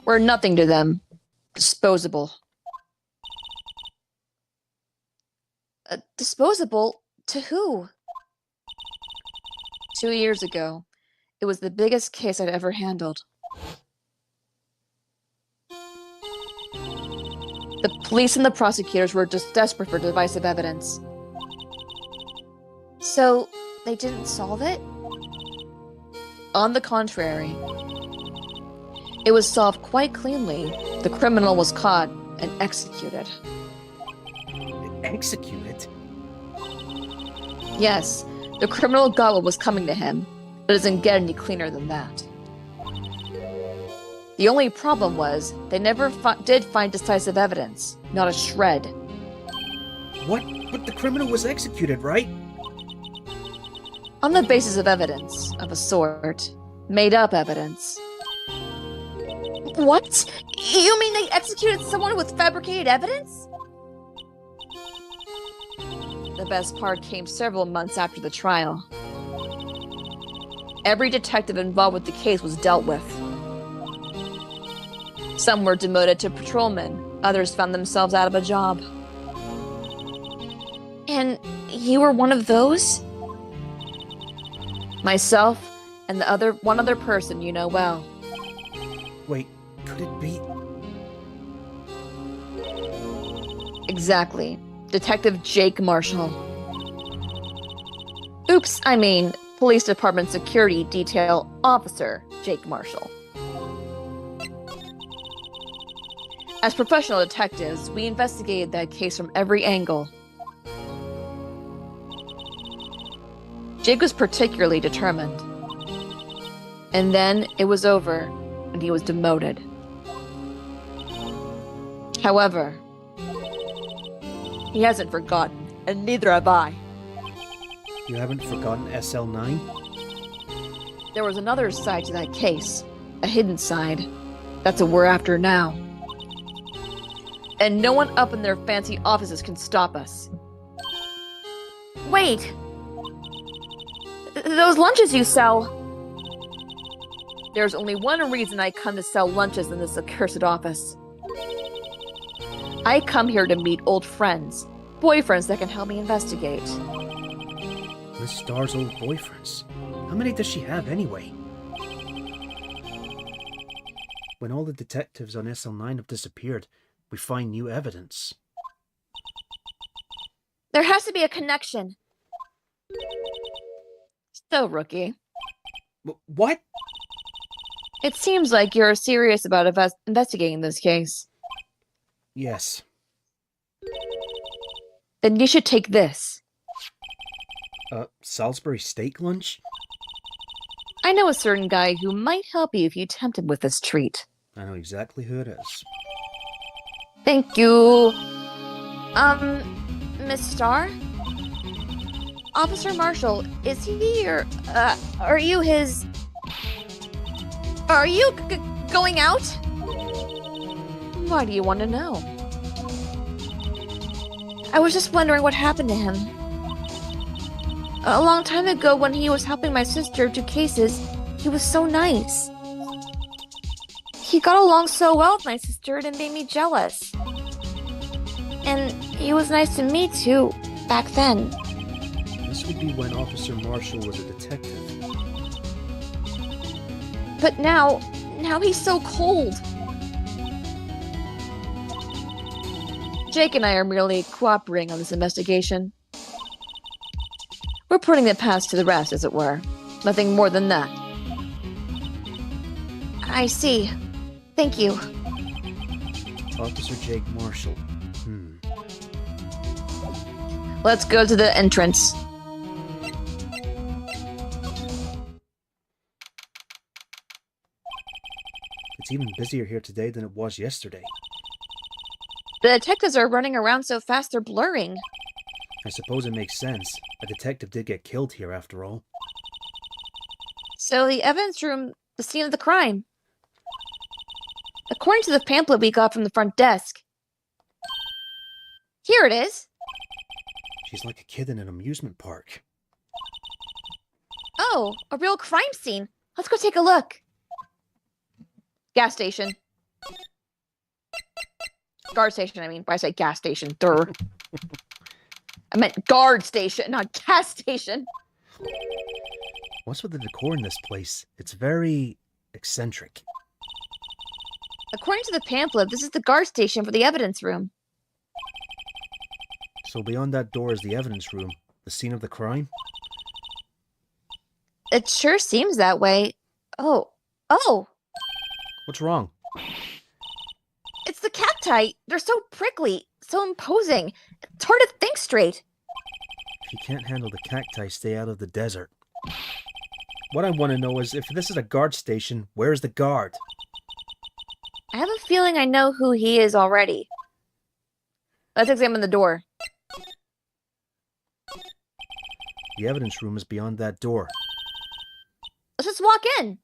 [SPEAKER 2] We're nothing to them. Disposable. Disposable? To who? 2 years ago, it was the biggest case I'd ever handled. The police and the prosecutors were just desperate for divisive evidence. So, they didn't solve it? On the contrary. It was solved quite cleanly. The criminal was caught and executed.
[SPEAKER 3] Executed?
[SPEAKER 2] Yes, the criminal got what was coming to him, but it doesn't get any cleaner than that. The only problem was, they never did find decisive evidence. Not a shred.
[SPEAKER 3] What? But the criminal was executed, right?
[SPEAKER 2] On the basis of evidence, of a sort. Made-up evidence. What? You mean they executed someone with fabricated evidence? The best part came several months after the trial. Every detective involved with the case was dealt with. Some were demoted to patrolmen, others found themselves out of a job. And you were one of those? Myself and one other person you know well.
[SPEAKER 3] Wait, could it be?
[SPEAKER 2] Exactly. Detective Jake Marshall. Oops, I mean, Police Department Security Detail Officer Jake Marshall. As professional detectives, we investigated that case from every angle. Jake was particularly determined. And then it was over, and he was demoted. However, he hasn't forgotten, and neither have I.
[SPEAKER 1] You haven't forgotten SL9?
[SPEAKER 2] There was another side to that case. A hidden side. That's what we're after now. And no one up in their fancy offices can stop us. Wait! Those lunches you sell! There's only one reason I come to sell lunches in this accursed office. I come here to meet old friends. Boyfriends that can help me investigate.
[SPEAKER 1] Miss Star's old boyfriends. How many does she have anyway? When all the detectives on SL9 have disappeared, we find new evidence.
[SPEAKER 2] There has to be a connection. So, Rookie.
[SPEAKER 3] What?
[SPEAKER 2] It seems like you're serious about investigating this case.
[SPEAKER 1] Yes.
[SPEAKER 2] Then you should take this.
[SPEAKER 1] Salisbury steak lunch?
[SPEAKER 2] I know a certain guy who might help you if you tempt him with this treat.
[SPEAKER 1] I know exactly who it is.
[SPEAKER 2] Thank you. Miss Star? Officer Marshall, is he your, are you his... Are you going out? Why do you want to know? I was just wondering what happened to him. A long time ago when he was helping my sister do cases, he was so nice. He got along so well with my sister and it made me jealous. And he was nice to me too, back then.
[SPEAKER 1] This would be when Officer Marshall was a detective.
[SPEAKER 2] But now he's so cold. Jake and I are merely cooperating on this investigation. We're putting the past to the rest, as it were. Nothing more than that. I see. Thank you.
[SPEAKER 1] Officer Jake Marshall.
[SPEAKER 2] Let's go to the entrance.
[SPEAKER 1] It's even busier here today than it was yesterday.
[SPEAKER 2] The detectives are running around so fast they're blurring.
[SPEAKER 1] I suppose it makes sense. A detective did get killed here after all.
[SPEAKER 2] So the evidence room, the scene of the crime. According to the pamphlet we got from the front desk. Here it is.
[SPEAKER 1] She's like a kid in an amusement park.
[SPEAKER 2] Oh, a real crime scene. Let's go take a look. Gas station. Guard station, I mean. Why I say gas station? Durr. I meant guard station, not gas station.
[SPEAKER 1] What's with the decor in this place? It's very eccentric.
[SPEAKER 2] According to the pamphlet, this is the guard station for the evidence room.
[SPEAKER 1] So beyond that door is the evidence room, the scene of the crime?
[SPEAKER 2] It sure seems that way. Oh.
[SPEAKER 1] What's wrong?
[SPEAKER 2] It's the cacti. They're so prickly, so imposing. It's hard to think straight.
[SPEAKER 1] If you can't handle the cacti, stay out of the desert. What I want to know is, if this is a guard station, where's the guard?
[SPEAKER 2] I have a feeling I know who he is already. Let's examine the door.
[SPEAKER 1] The evidence room is beyond that door.
[SPEAKER 2] Let's just walk in.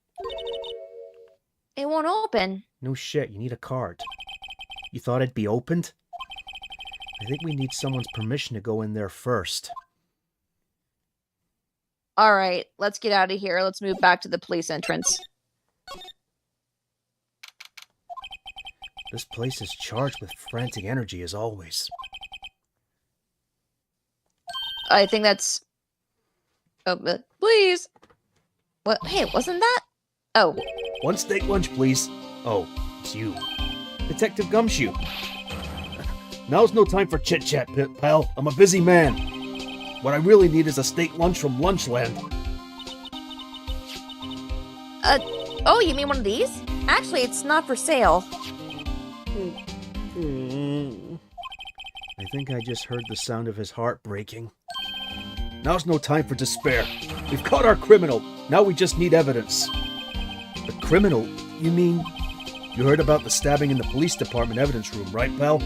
[SPEAKER 2] It won't open.
[SPEAKER 1] No shit, you need a card. You thought it'd be opened? I think we need someone's permission to go in there first.
[SPEAKER 2] Alright, let's get out of here. Let's move back to the police entrance.
[SPEAKER 1] This place is charged with frantic energy as always.
[SPEAKER 2] I think that's... Oh, please. What? Hey, wasn't that? Oh.
[SPEAKER 1] One steak lunch, please. Oh, it's you. Detective Gumshoe. Now's no time for chit-chat, pal. I'm a busy man. What I really need is a steak lunch from Lunchland.
[SPEAKER 2] Oh, you mean one of these? Actually, it's not for sale.
[SPEAKER 1] I think I just heard the sound of his heart breaking. Now's no time for despair. We've caught our criminal. Now we just need evidence. The criminal? You mean... You heard about the stabbing in the police department evidence room, right, pal?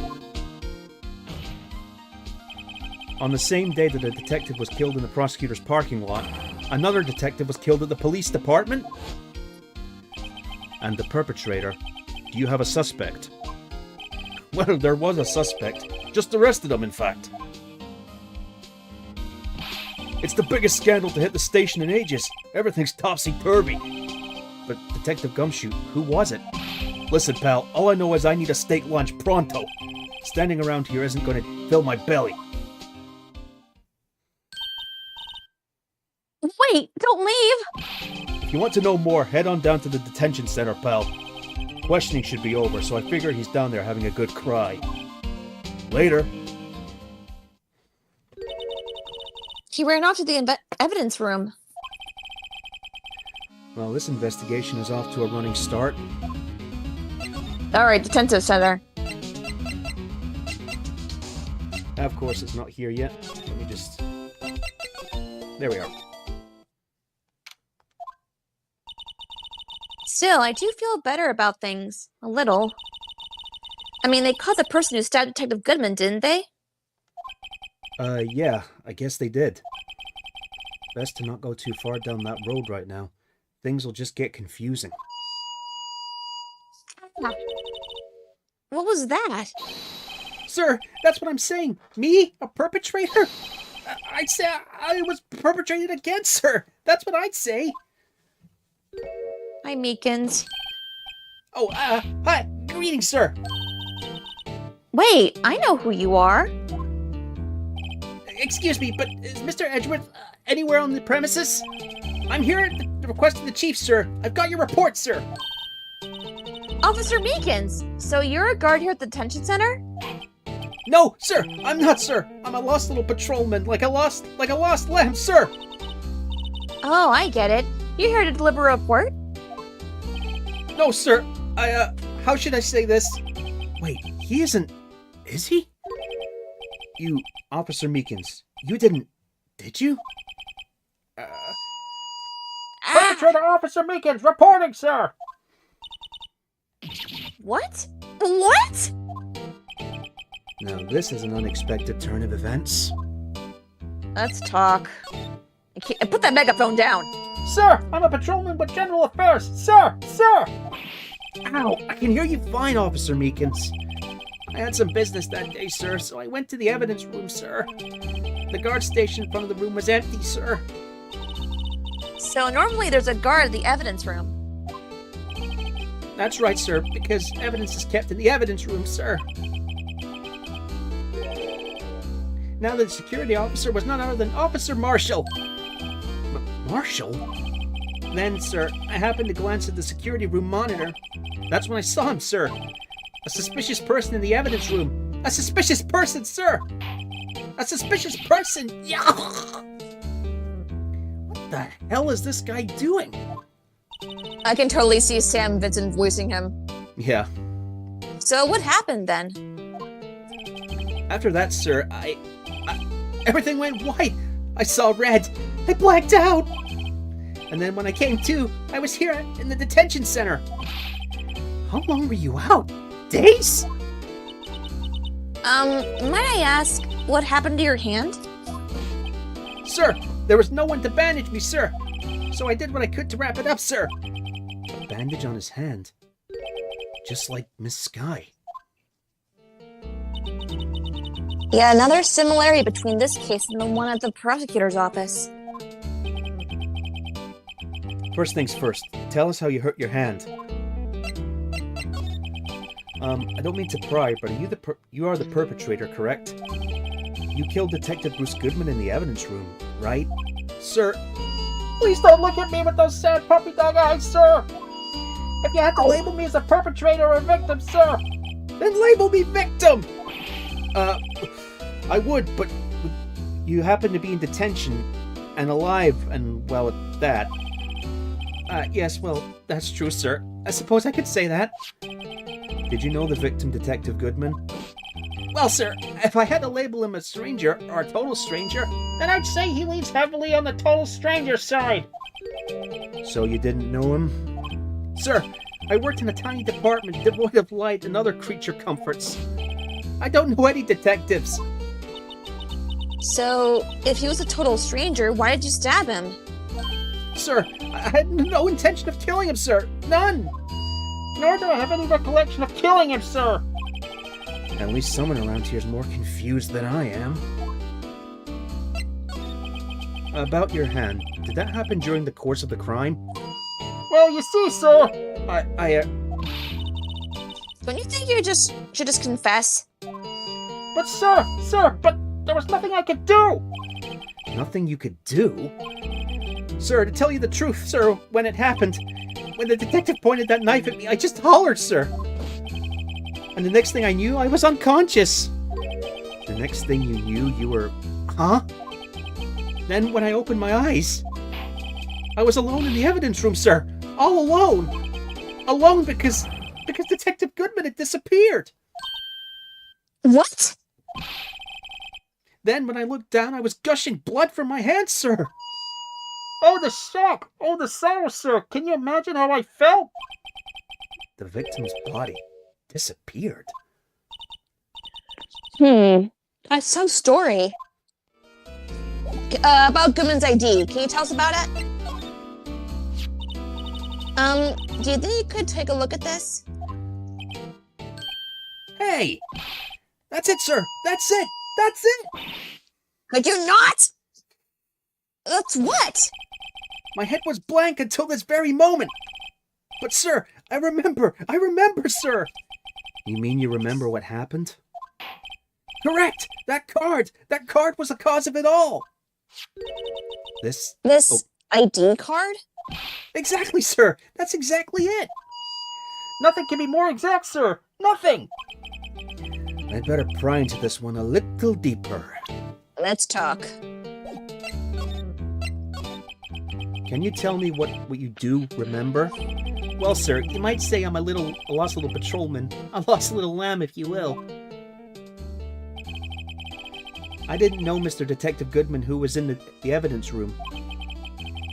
[SPEAKER 1] On the same day that a detective was killed in the prosecutor's parking lot, another detective was killed at the police department? And the perpetrator? Do you have a suspect? Well, there was a suspect. Just arrested him, in fact. It's the biggest scandal to hit the station in ages. Everything's topsy-turvy. But Detective Gumshoe, who was it? Listen, pal, all I know is I need a steak lunch pronto. Standing around here isn't going to fill my belly.
[SPEAKER 2] Wait, don't leave!
[SPEAKER 1] If you want to know more, head on down to the detention center, pal. Questioning should be over, so I figure he's down there having a good cry. Later.
[SPEAKER 2] He ran off to the evidence room.
[SPEAKER 1] Well, this investigation is off to a running start.
[SPEAKER 2] Alright, detention center.
[SPEAKER 1] Of course, it's not here yet. Let me just... There we are.
[SPEAKER 2] Still, I do feel better about things. A little. I mean, they caught the person who stabbed Detective Goodman, didn't they?
[SPEAKER 1] Yeah, I guess they did. Best to not go too far down that road right now. Things will just get confusing.
[SPEAKER 2] What was that?
[SPEAKER 3] Sir, that's what I'm saying. Me? A perpetrator? I'd say I was perpetrated against, sir. That's what I'd say.
[SPEAKER 2] Hi, Meekins.
[SPEAKER 3] Oh, hi. Greetings, sir.
[SPEAKER 2] Wait, I know who you are.
[SPEAKER 3] Excuse me, but is Mr. Edgeworth anywhere on the premises? I'm here at the request of the chief, sir. I've got your report, sir.
[SPEAKER 2] Officer Meekins! So you're a guard here at the detention center?
[SPEAKER 3] No, sir, I'm not, sir. I'm a lost little patrolman, like a lost lamb, sir.
[SPEAKER 2] Oh, I get it. You're here to deliver a report?
[SPEAKER 3] No, sir. How should I say this?
[SPEAKER 1] Wait, he isn't... Is he? You, Officer Meekins, you didn't... Did you?
[SPEAKER 3] Perpetrator Officer Meekins reporting, sir.
[SPEAKER 2] What? What?
[SPEAKER 1] Now this is an unexpected turn of events.
[SPEAKER 2] Let's talk. Put that megaphone down.
[SPEAKER 3] Sir, I'm a patrolman with general affairs. Sir! Sir! Ow, I can hear you fine, Officer Meekins. I had some business that day, sir, so I went to the evidence room, sir. The guard station in front of the room was empty, sir.
[SPEAKER 2] So normally there's a guard at the evidence room.
[SPEAKER 3] That's right, sir, because evidence is kept in the evidence room, sir. Now the security officer was none other than Officer Marshall. Marshall? Then, sir, I happened to glance at the security room monitor. That's when I saw him, sir. A suspicious person in the evidence room. A suspicious person, sir! A suspicious person! Yeah! What the hell is this guy doing?
[SPEAKER 2] I can totally see Sam Vincent voicing him.
[SPEAKER 3] Yeah.
[SPEAKER 2] So what happened then?
[SPEAKER 3] After that, sir, everything went white. I saw red. I blacked out. And then when I came to, I was here in the detention center. How long were you out? Days?
[SPEAKER 2] Might I ask, what happened to your hand?
[SPEAKER 3] Sir, there was no one to bandage me, sir. So I did what I could to wrap it up, sir. A bandage on his hand. Just like Miss Sky.
[SPEAKER 2] Yeah, another similarity between this case and the one at the prosecutor's office.
[SPEAKER 1] First things first, tell us how you hurt your hand. I don't mean to pry, but you are the perpetrator, correct? You killed Detective Bruce Goodman in the evidence room, right?
[SPEAKER 3] Sir, please don't look at me with those sad puppy dog eyes, sir. If you had to label me as a perpetrator or a victim, sir, then label me victim.
[SPEAKER 1] I would, but you happen to be in detention and alive, and well, at that.
[SPEAKER 3] Yes, well, that's true, sir. I suppose I could say that.
[SPEAKER 1] Did you know the victim, Detective Goodman?
[SPEAKER 3] Well, sir, if I had to label him a stranger, or a total stranger, then I'd say he leans heavily on the total stranger side.
[SPEAKER 1] So you didn't know him?
[SPEAKER 3] Sir, I worked in a tiny department devoid of light and other creature comforts. I don't know any detectives.
[SPEAKER 2] So, if he was a total stranger, why did you stab him?
[SPEAKER 3] Sir, I had no intention of killing him, sir. None. Nor do I have any recollection of killing him, sir.
[SPEAKER 1] At least someone around here is more confused than I am. About your hand, did that happen during the course of the crime?
[SPEAKER 3] Well, you see, sir,
[SPEAKER 2] Don't you think you should just confess?
[SPEAKER 3] But sir, but there was nothing I could do.
[SPEAKER 1] Nothing you could do?
[SPEAKER 3] Sir, to tell you the truth, sir, when it happened, when the detective pointed that knife at me, I just hollered, sir. And the next thing I knew, I was unconscious.
[SPEAKER 1] The next thing you knew, you were...
[SPEAKER 3] Huh? Then when I opened my eyes, I was alone in the evidence room, sir. All alone. Alone because Detective Goodman had disappeared.
[SPEAKER 2] What?
[SPEAKER 3] Then when I looked down, I was gushing blood from my hands, sir. Oh, the shock! Oh, the sorrow, sir! Can you imagine how I felt?
[SPEAKER 1] The victim's body disappeared.
[SPEAKER 2] That's some story. About Goodman's ID, can you tell us about it? Do you think you could take a look at this?
[SPEAKER 3] Hey! That's it, sir! That's it! That's it!
[SPEAKER 2] Could you not? That's what?
[SPEAKER 3] My head was blank until this very moment. But, sir, I remember, sir.
[SPEAKER 1] You mean you remember what happened?
[SPEAKER 3] Correct! That card was the cause of it all.
[SPEAKER 1] This
[SPEAKER 2] ID card?
[SPEAKER 3] Exactly, sir. That's exactly it. Nothing can be more exact, sir. Nothing.
[SPEAKER 1] I'd better pry into this one a little deeper.
[SPEAKER 2] Let's talk.
[SPEAKER 1] Can you tell me what you do remember?
[SPEAKER 3] Well, sir, you might say I'm a lost little patrolman. A lost little lamb, if you will.
[SPEAKER 1] I didn't know Mr. Detective Goodman who was in the evidence room.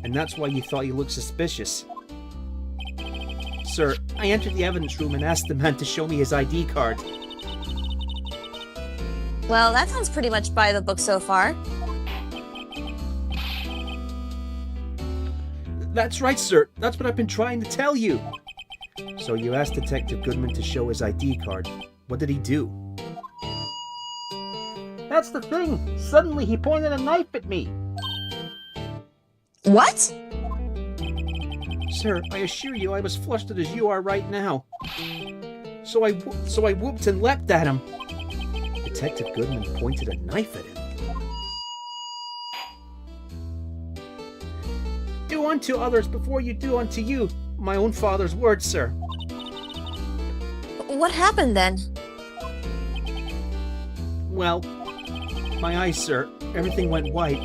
[SPEAKER 1] And that's why you thought you looked suspicious.
[SPEAKER 3] Sir, I entered the evidence room and asked the man to show me his ID card.
[SPEAKER 2] Well, that sounds pretty much by the book so far.
[SPEAKER 3] That's right, sir. That's what I've been trying to tell you. So you asked Detective Goodman to show his ID card. What did he do? That's the thing. Suddenly he pointed a knife at me.
[SPEAKER 2] What?
[SPEAKER 3] Sir, I assure you I was flustered as you are right now. So I whooped and leapt at him. Detective Goodman pointed a knife at him. Do unto others before you do unto you. My own father's words, sir.
[SPEAKER 2] What happened then?
[SPEAKER 3] Well, my eyes, sir. Everything went white.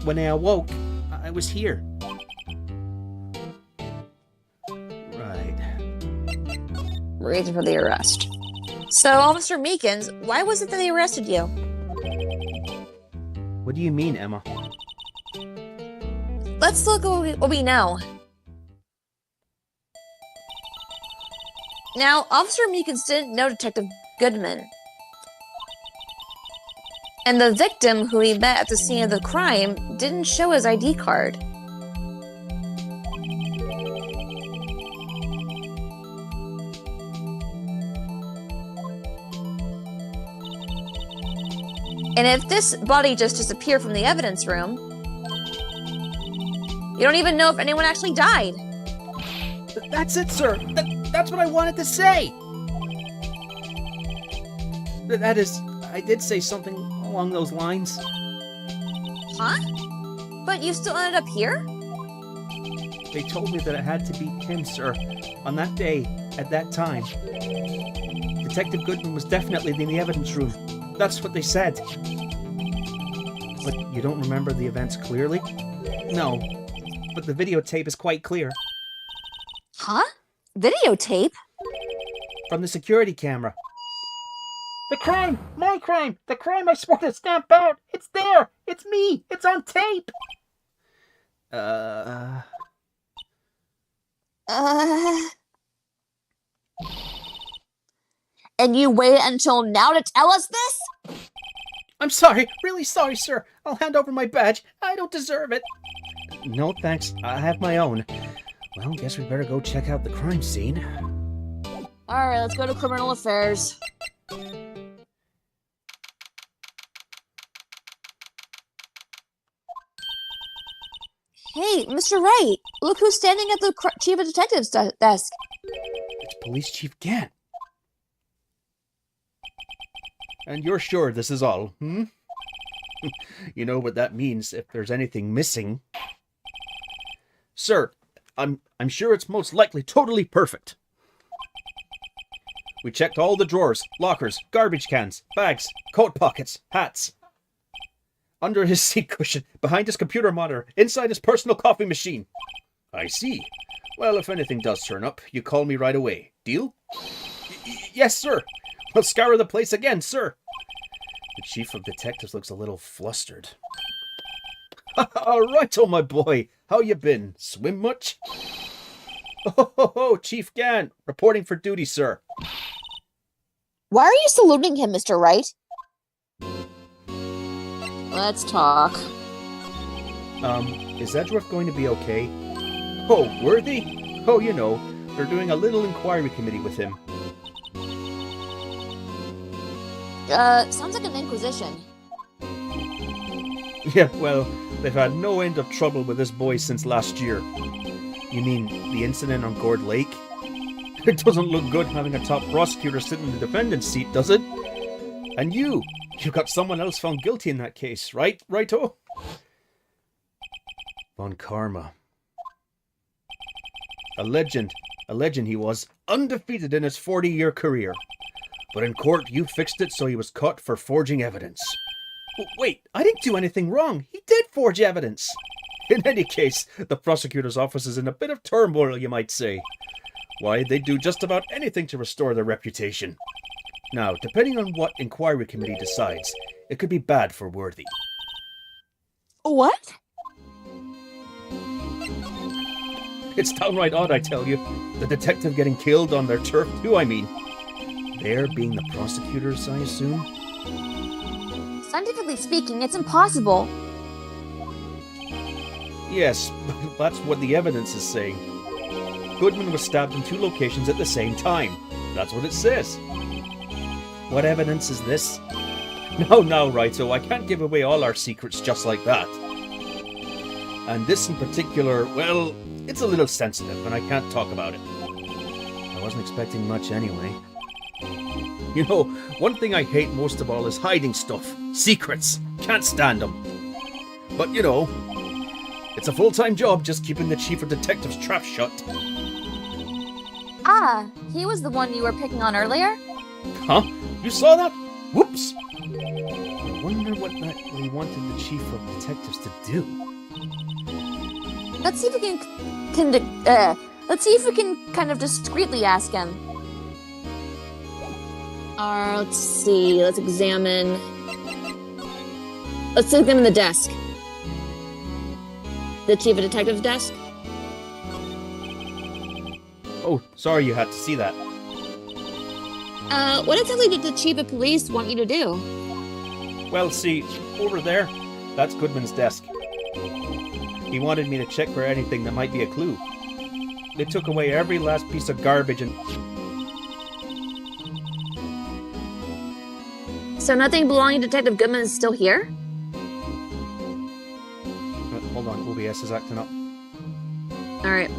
[SPEAKER 3] When I awoke, I was here. Right.
[SPEAKER 2] Reason for the arrest. So, Officer Meekins, why was it that they arrested you?
[SPEAKER 3] What do you mean, Emma?
[SPEAKER 2] Let's look at what we know. Now, Officer Meekins didn't know Detective Goodman. And the victim who he met at the scene of the crime didn't show his ID card. And if this body just disappeared from the evidence room, you don't even know if anyone actually died.
[SPEAKER 3] That's it, sir. That's what I wanted to say. That is, I did say something along those lines.
[SPEAKER 2] Huh? But you still ended up here?
[SPEAKER 3] They told me that it had to be him, sir. On that day, at that time. Detective Goodman was definitely in the evidence room. That's what they said. But you don't remember the events clearly? No, but the videotape is quite clear.
[SPEAKER 2] Huh? Videotape?
[SPEAKER 3] From the security camera. The crime! My crime! The crime I swore to stamp out! It's there! It's me! It's on tape!
[SPEAKER 2] And you waited until now to tell us this?
[SPEAKER 3] I'm sorry, really sorry, sir. I'll hand over my badge. I don't deserve it. No, thanks. I have my own. Well, guess we better go check out the crime scene.
[SPEAKER 2] Alright, let's go to criminal affairs. Hey, Mr. Wright, look who's standing at the Chief of Detectives desk.
[SPEAKER 3] It's Police Chief Gant. And you're sure this is all, hmm? You know what that means if there's anything missing. Sir, I'm sure it's most likely totally perfect. We checked all the drawers, lockers, garbage cans, bags, coat pockets, hats. Under his seat cushion, behind his computer monitor, inside his personal coffee machine. I see. Well, if anything does turn up, you call me right away. Deal? Yes, sir. We'll scour the place again, sir. The Chief of Detectives looks a little flustered. All right, oh my boy. How you been? Swim much? Oh, Chief Gant, reporting for duty, sir.
[SPEAKER 2] Why are you saluting him, Mr. Wright? Let's talk.
[SPEAKER 3] Is Edgeworth going to be okay? Oh, Worthy? Oh, you know, they're doing a little inquiry committee with him.
[SPEAKER 2] Sounds like an inquisition.
[SPEAKER 3] Yeah, well, they've had no end of trouble with this boy since last year. You mean the incident on Gourd Lake? It doesn't look good having a top prosecutor sitting in the defendant's seat, does it? And you got someone else found guilty in that case, right, Righto? Von Karma. A legend he was, undefeated in his 40-year career. But in court, you fixed it so he was caught for forging evidence. Wait, I didn't do anything wrong. He did forge evidence. In any case, the prosecutor's office is in a bit of turmoil, you might say. Why, they'd do just about anything to restore their reputation. Now, depending on what inquiry committee decides, it could be bad for Worthy.
[SPEAKER 2] What?
[SPEAKER 3] It's downright odd, I tell you. The detective getting killed on their turf, too, I mean. They're being the prosecutors, I assume?
[SPEAKER 2] Scientifically speaking, it's impossible.
[SPEAKER 1] Yes, that's what the evidence is saying. Goodman was stabbed in 2 locations at the same time. That's what it says.
[SPEAKER 3] What evidence is this?
[SPEAKER 1] No, Righto, I can't give away all our secrets just like that. And this in particular, well, it's a little sensitive and I can't talk about it.
[SPEAKER 3] I wasn't expecting much anyway.
[SPEAKER 1] You know, one thing I hate most of all is hiding stuff. Secrets. Can't stand them. But, you know, it's a full-time job just keeping the chief of detectives' trap shut.
[SPEAKER 2] Ah, he was the one you were picking on earlier?
[SPEAKER 1] Huh? You saw that? Whoops!
[SPEAKER 3] I wonder what he wanted the chief of detectives to do.
[SPEAKER 2] Let's see if we let's see if we can kind of discreetly ask him. Let's see. Let's examine the desk. The chief of detectives' desk.
[SPEAKER 1] Oh, sorry you had to see that.
[SPEAKER 2] What exactly did the chief of police want you to do?
[SPEAKER 1] Well, see, over there, that's Goodman's desk. He wanted me to check for anything that might be a clue. They took away every last piece of garbage and...
[SPEAKER 2] So nothing belonging to Detective Goodman is still here?
[SPEAKER 1] Hold on, OBS is acting up.
[SPEAKER 2] Alright.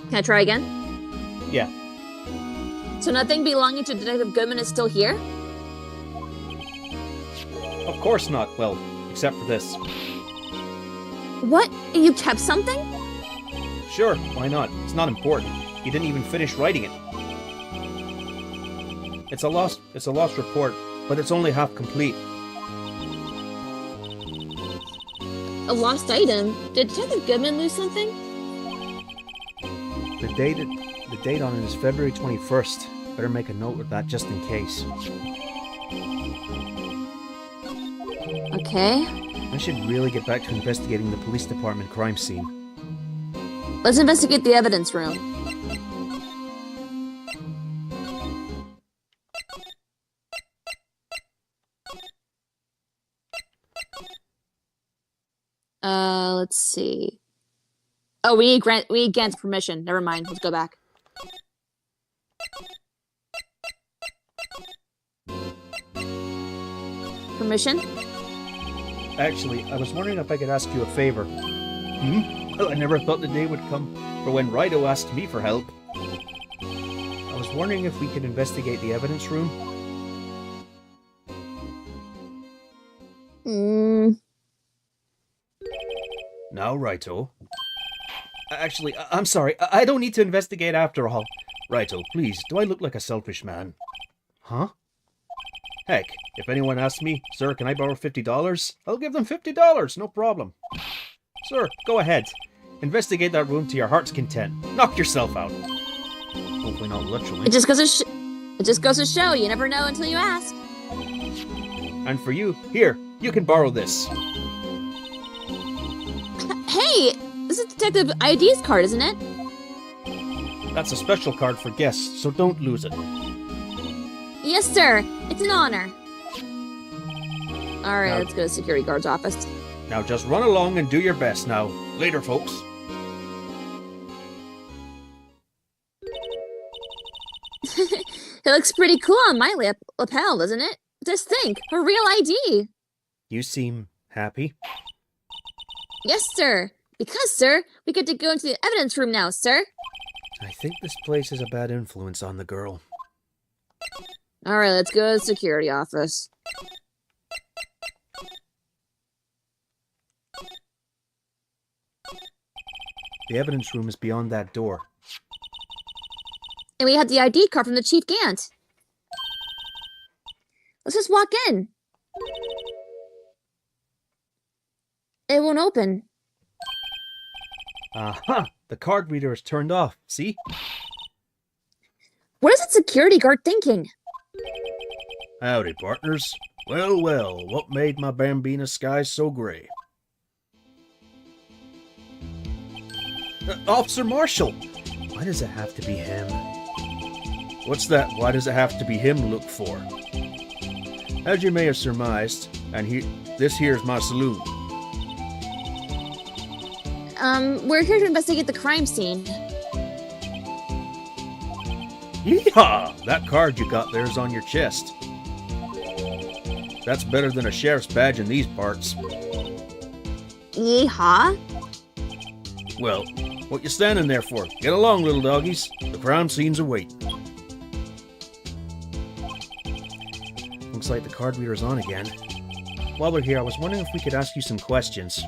[SPEAKER 2] Can I try again?
[SPEAKER 1] Yeah.
[SPEAKER 2] So nothing belonging to Detective Goodman is still here?
[SPEAKER 1] Of course not. Well, except for this.
[SPEAKER 2] What? You kept something?
[SPEAKER 1] Sure, why not? It's not important. He didn't even finish writing it. It's a lost report, but it's only half complete.
[SPEAKER 2] A lost item? Did Detective Goodman lose something?
[SPEAKER 3] The date on it is February 21st. Better make a note of that just in case.
[SPEAKER 2] Okay.
[SPEAKER 3] I should really get back to investigating the police department crime scene.
[SPEAKER 2] Let's investigate the evidence room. Let's see. Oh, we need Gant's permission. Never mind. Let's go back. Permission?
[SPEAKER 1] Actually, I was wondering if I could ask you a favor. Well, I never thought the day would come for when Rido asked me for help. I was wondering if we could investigate the evidence room. Now, Righto. Actually, I'm sorry. I don't need to investigate after all. Righto, please, do I look like a selfish man?
[SPEAKER 3] Huh?
[SPEAKER 1] Heck, if anyone asks me, sir, can I borrow $50? I'll give them $50, no problem. Sir, go ahead. Investigate that room to your heart's content. Knock yourself out. Hopefully not literally.
[SPEAKER 2] It just goes to show. You never know until you ask.
[SPEAKER 1] And for you, here, you can borrow this.
[SPEAKER 2] Hey, this is Detective ID's card, isn't it?
[SPEAKER 1] That's a special card for guests, so don't lose it.
[SPEAKER 2] Yes, sir. It's an honor. All right, let's go to the security guard's office.
[SPEAKER 1] Now just run along and do your best now. Later, folks.
[SPEAKER 2] It looks pretty cool on my lapel, doesn't it? Just think, a real ID.
[SPEAKER 3] You seem happy.
[SPEAKER 2] Yes, sir. Because, sir, we get to go into the evidence room now, sir.
[SPEAKER 3] I think this place has a bad influence on the girl.
[SPEAKER 2] All right, let's go to the security office.
[SPEAKER 3] The evidence room is beyond that door.
[SPEAKER 2] And we have the ID card from the Chief Gant. Let's just walk in. It won't open.
[SPEAKER 3] Aha! The card reader is turned off. See?
[SPEAKER 2] What is that security guard thinking?
[SPEAKER 1] Howdy, partners. Well, what made my Bambina skies so gray?
[SPEAKER 3] Officer Marshall! Why does it have to be him?
[SPEAKER 1] What's that why does it have to be him look for? As you may have surmised, And this here's my saloon.
[SPEAKER 2] We're here to investigate the crime scene.
[SPEAKER 1] Yeehaw! That card you got there's on your chest. That's better than a sheriff's badge in these parts.
[SPEAKER 2] Yeehaw?
[SPEAKER 1] Well, what you standing there for? Get along, little doggies. The crime scene's awaiting. Looks like the card reader's on again. While we're here, I was wondering if we could ask you some questions.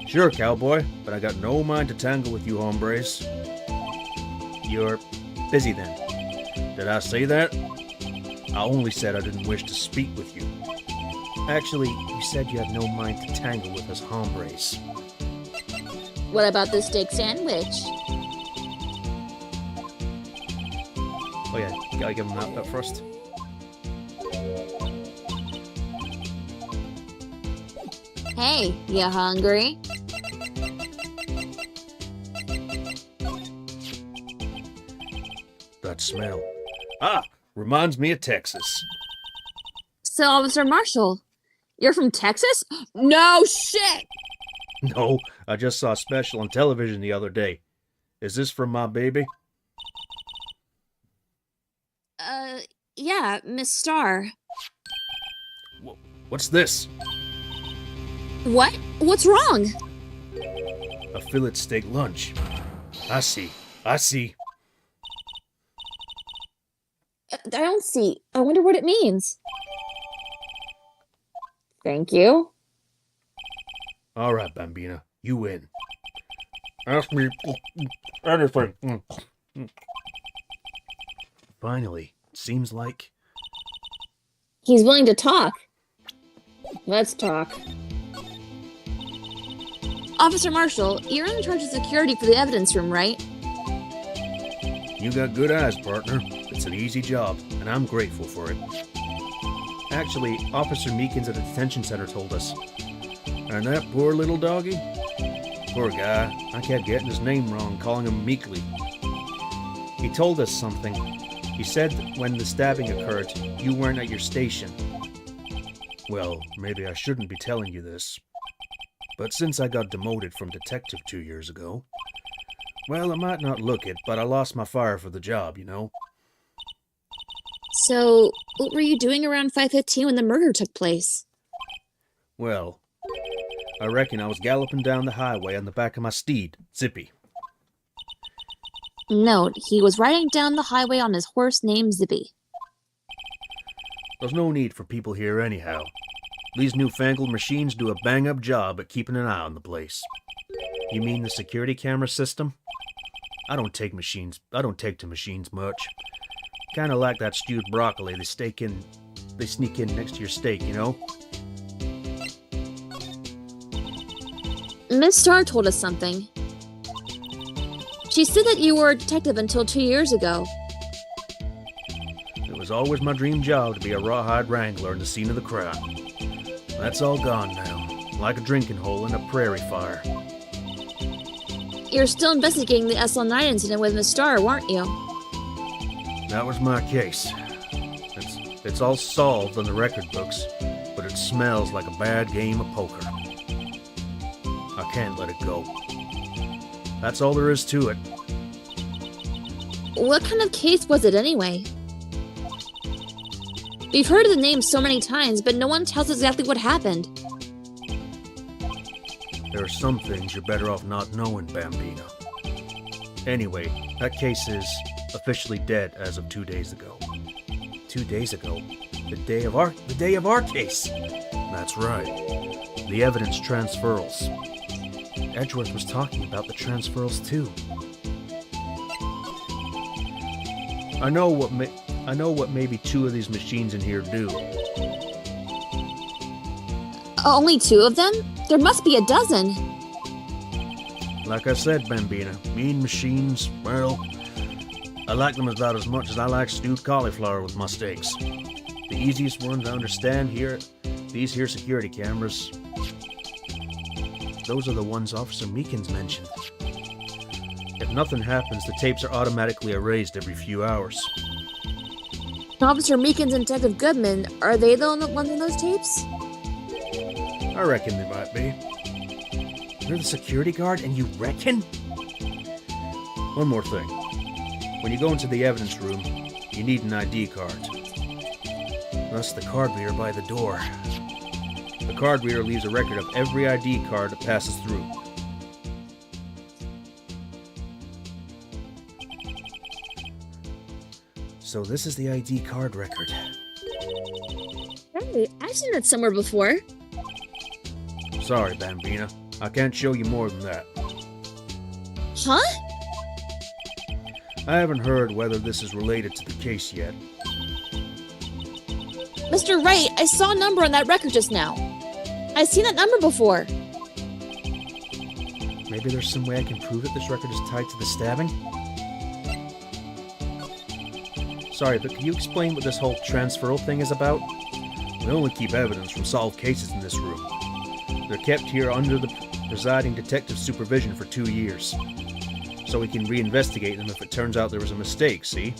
[SPEAKER 1] Sure, cowboy, but I got no mind to tangle with you hombres. You're busy then. Did I say that? I only said I didn't wish to speak with you. Actually, you said you had no mind to tangle with us hombres.
[SPEAKER 2] What about the steak sandwich?
[SPEAKER 1] Oh yeah, gotta give him that first.
[SPEAKER 2] Hey, you hungry?
[SPEAKER 1] That smell. Ah, reminds me of Texas.
[SPEAKER 2] So, Officer Marshall, you're from Texas? No shit!
[SPEAKER 1] No, I just saw a special on television the other day. Is this from my baby?
[SPEAKER 2] Yeah, Miss Starr.
[SPEAKER 1] What's this?
[SPEAKER 2] What? What's wrong?
[SPEAKER 1] A fillet steak lunch. I see.
[SPEAKER 2] I don't see. I wonder what it means. Thank you.
[SPEAKER 1] All right, Bambina, you win. Ask me anything. Finally, seems like...
[SPEAKER 2] He's willing to talk. Let's talk. Officer Marshall, you're in charge of security for the evidence room, right?
[SPEAKER 1] You got good eyes, partner. It's an easy job, and I'm grateful for it. Actually, Officer Meekins at the detention center told us. And that poor little doggy? Poor guy. I kept getting his name wrong, calling him Meekly. He told us something. He said that when the stabbing occurred, you weren't at your station. Well, maybe I shouldn't be telling you this. But since I got demoted from detective 2 years ago, well, I might not look it, but I lost my fire for the job, you know?
[SPEAKER 2] So, what were you doing around 5:15 when the murder took place?
[SPEAKER 1] Well, I reckon I was galloping down the highway on the back of my steed, Zippy.
[SPEAKER 2] Note, he was riding down the highway on his horse named Zippy.
[SPEAKER 1] There's no need for people here anyhow. These newfangled machines do a bang-up job at keeping an eye on the place. You mean the security camera system? I don't take to machines much. Kinda like that stewed broccoli they sneak in next to your steak, you know?
[SPEAKER 2] Miss Starr told us something. She said that you were a detective until 2 years ago.
[SPEAKER 1] It was always my dream job to be a rawhide wrangler in the scene of the crime. That's all gone now, like a drinking hole in a prairie fire.
[SPEAKER 2] You're still investigating the SL9 incident with Miss Starr, weren't you?
[SPEAKER 1] That was my case. It's all solved on the record books, but it smells like a bad game of poker. I can't let it go. That's all there is to it.
[SPEAKER 2] What kind of case was it anyway? We've heard of the name so many times, but no one tells us exactly what happened.
[SPEAKER 1] There are some things you're better off not knowing, Bambino. Anyway, that case is officially dead as of 2 days ago. 2 days ago? The day of our case! That's right. The evidence transferals. Edgeworth was talking about the transferals too. I know what maybe 2 of these machines in here do.
[SPEAKER 2] Only 2 of them? There must be a dozen.
[SPEAKER 1] Like I said, Bambina, mean machines, well, I like them about as much as I like stewed cauliflower with my steaks. The easiest ones to understand here, these here security cameras. Those are the ones Officer Meekins mentioned. If nothing happens, the tapes are automatically erased every few hours.
[SPEAKER 2] Officer Meekins and Detective Goodman, are they the ones in those tapes?
[SPEAKER 1] I reckon they might be.
[SPEAKER 3] You're the security guard and you reckon?
[SPEAKER 1] One more thing. When you go into the evidence room, you need an ID card. That's the card reader by the door. The card reader leaves a record of every ID card that passes through. So this is the ID card record.
[SPEAKER 2] Hey, I've seen that somewhere before.
[SPEAKER 1] Sorry, Bambina. I can't show you more than that.
[SPEAKER 2] Huh?
[SPEAKER 1] I haven't heard whether this is related to the case yet.
[SPEAKER 2] Mr. Wright, I saw a number on that record just now. I've seen that number before.
[SPEAKER 1] Maybe there's some way I can prove that this record is tied to the stabbing? Sorry, but can you explain what this whole transferal thing is about? We only keep evidence from solved cases in this room. They're kept here under the presiding detective's supervision for 2 years. So we can reinvestigate them if it turns out there was a mistake, see?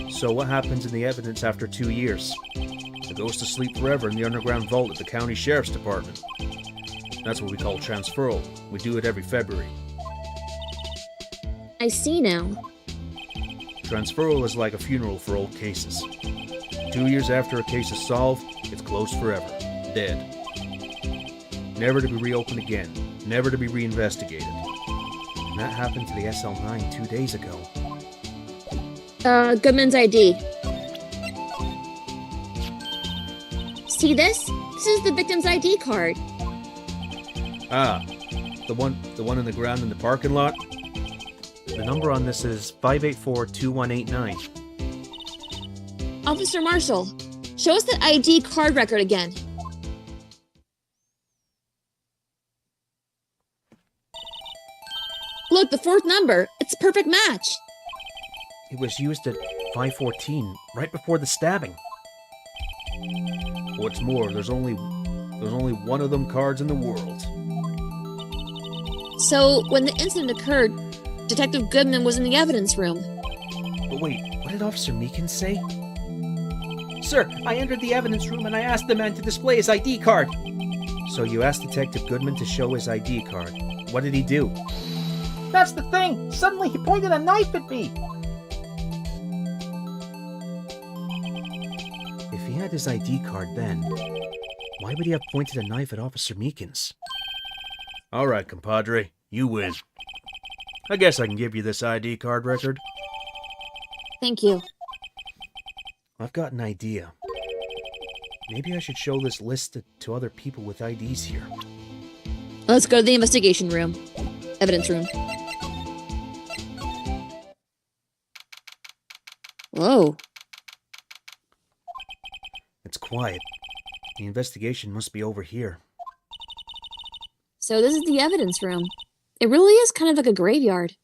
[SPEAKER 1] So what happens in the evidence after 2 years? It goes to sleep forever in the underground vault at the county sheriff's department. That's what we call transferal. We do it every February.
[SPEAKER 2] I see now.
[SPEAKER 1] Transferal is like a funeral for old cases. 2 years after a case is solved, it's closed forever. Dead. Never to be reopened again. Never to be reinvestigated. And that happened to the SL9 2 days ago.
[SPEAKER 2] Goodman's ID. See this? This is the victim's ID card.
[SPEAKER 1] Ah, the one in the ground in the parking lot? The number on this is 584-2189.
[SPEAKER 2] Officer Marshall, show us that ID card record again. Look, the fourth number. It's a perfect match.
[SPEAKER 3] It was used at 5:14, right before the stabbing.
[SPEAKER 1] What's more, there's only one of them cards in the world.
[SPEAKER 2] So, when the incident occurred, Detective Goodman was in the evidence room.
[SPEAKER 3] But wait, what did Officer Meekins say? Sir, I entered the evidence room and I asked the man to display his ID card.
[SPEAKER 1] So you asked Detective Goodman to show his ID card. What did he do?
[SPEAKER 3] That's the thing! Suddenly he pointed a knife at me!
[SPEAKER 1] If he had his ID card then, why would he have pointed a knife at Officer Meekins? Alright, compadre, you win. I guess I can give you this ID card record.
[SPEAKER 2] Thank you.
[SPEAKER 1] I've got an idea. Maybe I should show this list to other people with IDs here.
[SPEAKER 2] Let's go to the investigation room. Evidence room. Whoa.
[SPEAKER 1] It's quiet. The investigation must be over here.
[SPEAKER 2] So this is the evidence room. It really is kind of like a graveyard.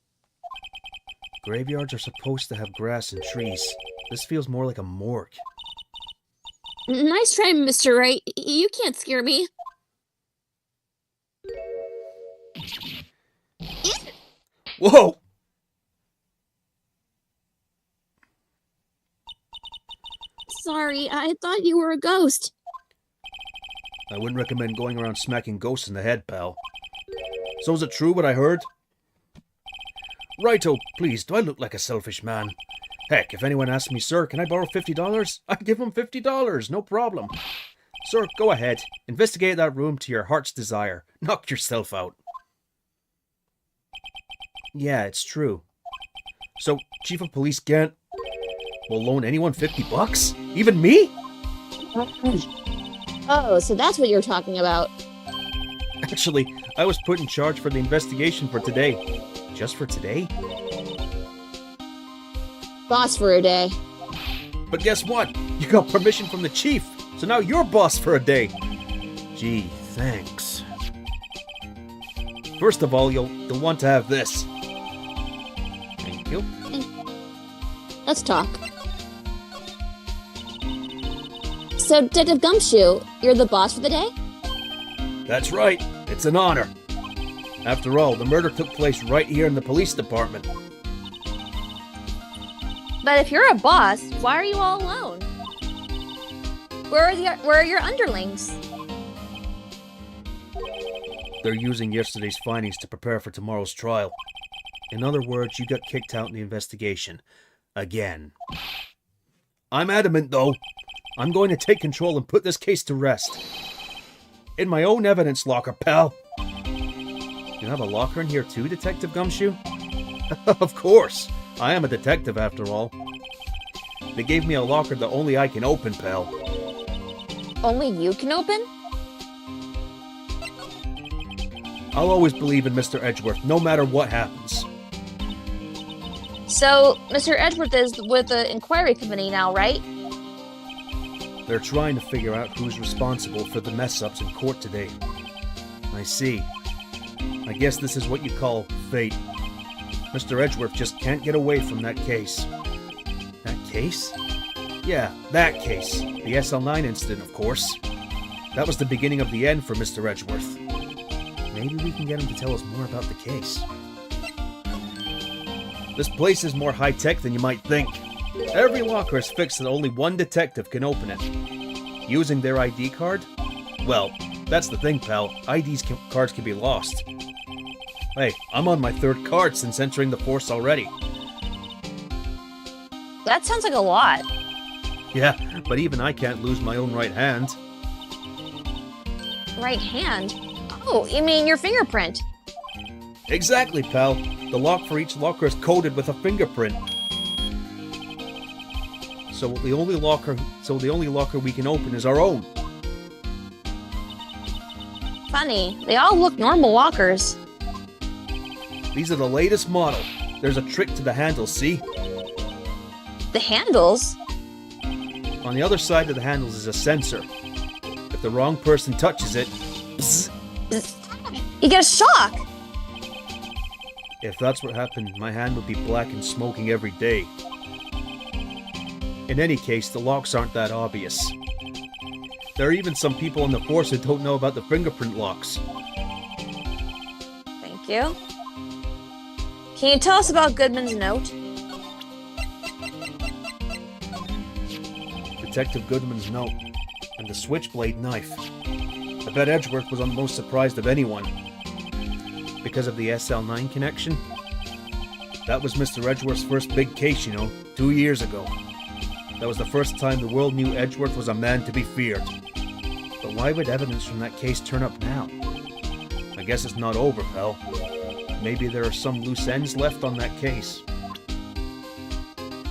[SPEAKER 1] Graveyards are supposed to have grass and trees. This feels more like a morgue.
[SPEAKER 2] Nice try, Mr. Wright. You can't scare me.
[SPEAKER 1] Whoa!
[SPEAKER 2] Sorry, I thought you were a ghost.
[SPEAKER 1] I wouldn't recommend going around smacking ghosts in the head, pal. So is it true what I heard? Righto, please, do I look like a selfish man? Heck, if anyone asks me, sir, can I borrow $50? I'd give them $50, no problem. Sir, go ahead. Investigate that room to your heart's desire. Knock yourself out. Yeah, it's true. So, Chief of Police Gant will loan anyone $50? Even me?
[SPEAKER 2] Oh, so that's what you're talking about.
[SPEAKER 1] Actually, I was put in charge for the investigation for today. Just for today?
[SPEAKER 2] Boss for a day.
[SPEAKER 1] But guess what? You got permission from the chief, so now you're boss for a day. Gee, thanks. First of all, you'll want to have this. Thank you.
[SPEAKER 2] Let's talk. So, Detective Gumshoe, you're the boss for the day?
[SPEAKER 1] That's right. It's an honor. After all, the murder took place right here in the police department.
[SPEAKER 2] But if you're a boss, why are you all alone? Where are your underlings?
[SPEAKER 1] They're using yesterday's findings to prepare for tomorrow's trial. In other words, you got kicked out in the investigation. Again. I'm adamant, though. I'm going to take control and put this case to rest. In my own evidence locker, pal. You have a locker in here too, Detective Gumshoe? Of course. I am a detective, after all. They gave me a locker that only I can open, pal.
[SPEAKER 2] Only you can open?
[SPEAKER 1] I'll always believe in Mr. Edgeworth, no matter what happens.
[SPEAKER 2] So, Mr. Edgeworth is with the inquiry committee now, right?
[SPEAKER 1] They're trying to figure out who's responsible for the mess-ups in court today. I see. I guess this is what you call fate. Mr. Edgeworth just can't get away from that case. That case? Yeah, that case. The SL9 incident, of course. That was the beginning of the end for Mr. Edgeworth. Maybe we can get him to tell us more about the case. This place is more high-tech than you might think. Every locker is fixed so that only one detective can open it. Using their ID card? Well, that's the thing, pal. Cards can be lost. Hey, I'm on my third card since entering the force already.
[SPEAKER 2] That sounds like a lot.
[SPEAKER 1] Yeah, but even I can't lose my own right hand.
[SPEAKER 2] Right hand? Oh, you mean your fingerprint?
[SPEAKER 1] Exactly, pal. The lock for each locker is coded with a fingerprint. So the only locker we can open is our own.
[SPEAKER 2] Funny, they all look normal lockers.
[SPEAKER 1] These are the latest model. There's a trick to the handles, see?
[SPEAKER 2] The handles?
[SPEAKER 1] On the other side of the handles is a sensor. If the wrong person touches it, bzz.
[SPEAKER 2] You get a shock!
[SPEAKER 1] If that's what happened, my hand would be black and smoking every day. In any case, the locks aren't that obvious. There are even some people on the force who don't know about the fingerprint locks.
[SPEAKER 2] Thank you. Can you tell us about Goodman's note?
[SPEAKER 1] Detective Goodman's note, and the switchblade knife. I bet Edgeworth was the most surprised of anyone. Because of the SL9 connection? That was Mr. Edgeworth's first big case, 2 years ago. That was the first time the world knew Edgeworth was a man to be feared. But why would evidence from that case turn up now? I guess it's not over, pal. Maybe there are some loose ends left on that case.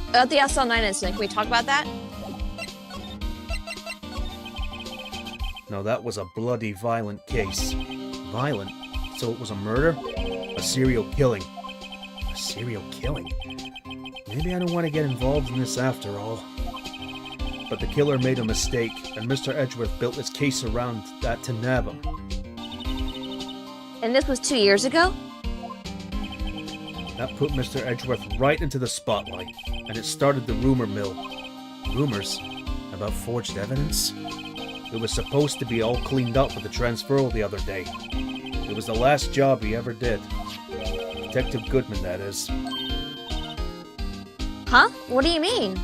[SPEAKER 2] About the SL9 incident, can we talk about that?
[SPEAKER 1] No, that was a bloody, violent case. Violent? So it was a murder? A serial killing. A serial killing? Maybe I don't want to get involved in this after all. But the killer made a mistake, and Mr. Edgeworth built his case around that to nab him.
[SPEAKER 2] And this was 2 years ago?
[SPEAKER 1] That put Mr. Edgeworth right into the spotlight, and it started the rumor mill. Rumors? About forged evidence? It was supposed to be all cleaned up with the transferal the other day. It was the last job he ever did. Detective Goodman, that is.
[SPEAKER 2] Huh? What do you mean?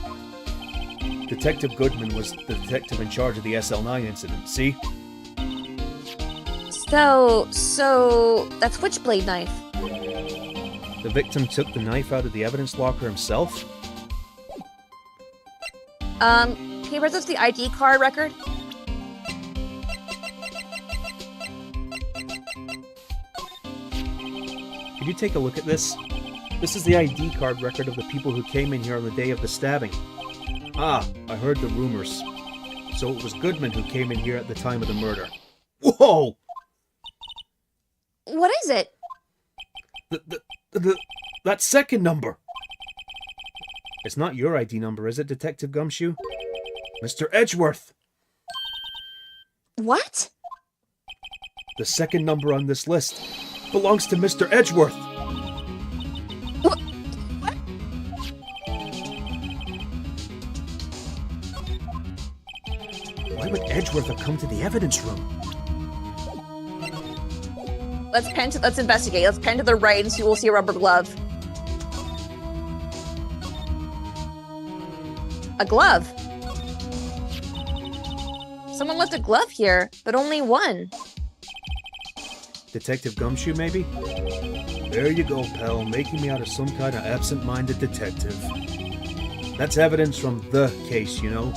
[SPEAKER 1] Detective Goodman was the detective in charge of the SL9 incident, see?
[SPEAKER 2] So that switchblade knife.
[SPEAKER 1] The victim took the knife out of the evidence locker himself?
[SPEAKER 2] Can you present the ID card record?
[SPEAKER 1] Could you take a look at this? This is the ID card record of the people who came in here on the day of the stabbing. Ah, I heard the rumors. So it was Goodman who came in here at the time of the murder. Whoa!
[SPEAKER 2] What is it?
[SPEAKER 1] That second number! It's not your ID number, is it, Detective Gumshoe? Mr. Edgeworth!
[SPEAKER 2] What?
[SPEAKER 1] The second number on this list belongs to Mr. Edgeworth!
[SPEAKER 2] What?
[SPEAKER 1] Why would Edgeworth have come to the evidence room?
[SPEAKER 2] Let's investigate. Let's pan to the right and we'll see a rubber glove. A glove. Someone left a glove here, but only one.
[SPEAKER 1] Detective Gumshoe, maybe? There you go, pal, making me out of some kind of absent-minded detective. That's evidence from the case, you know?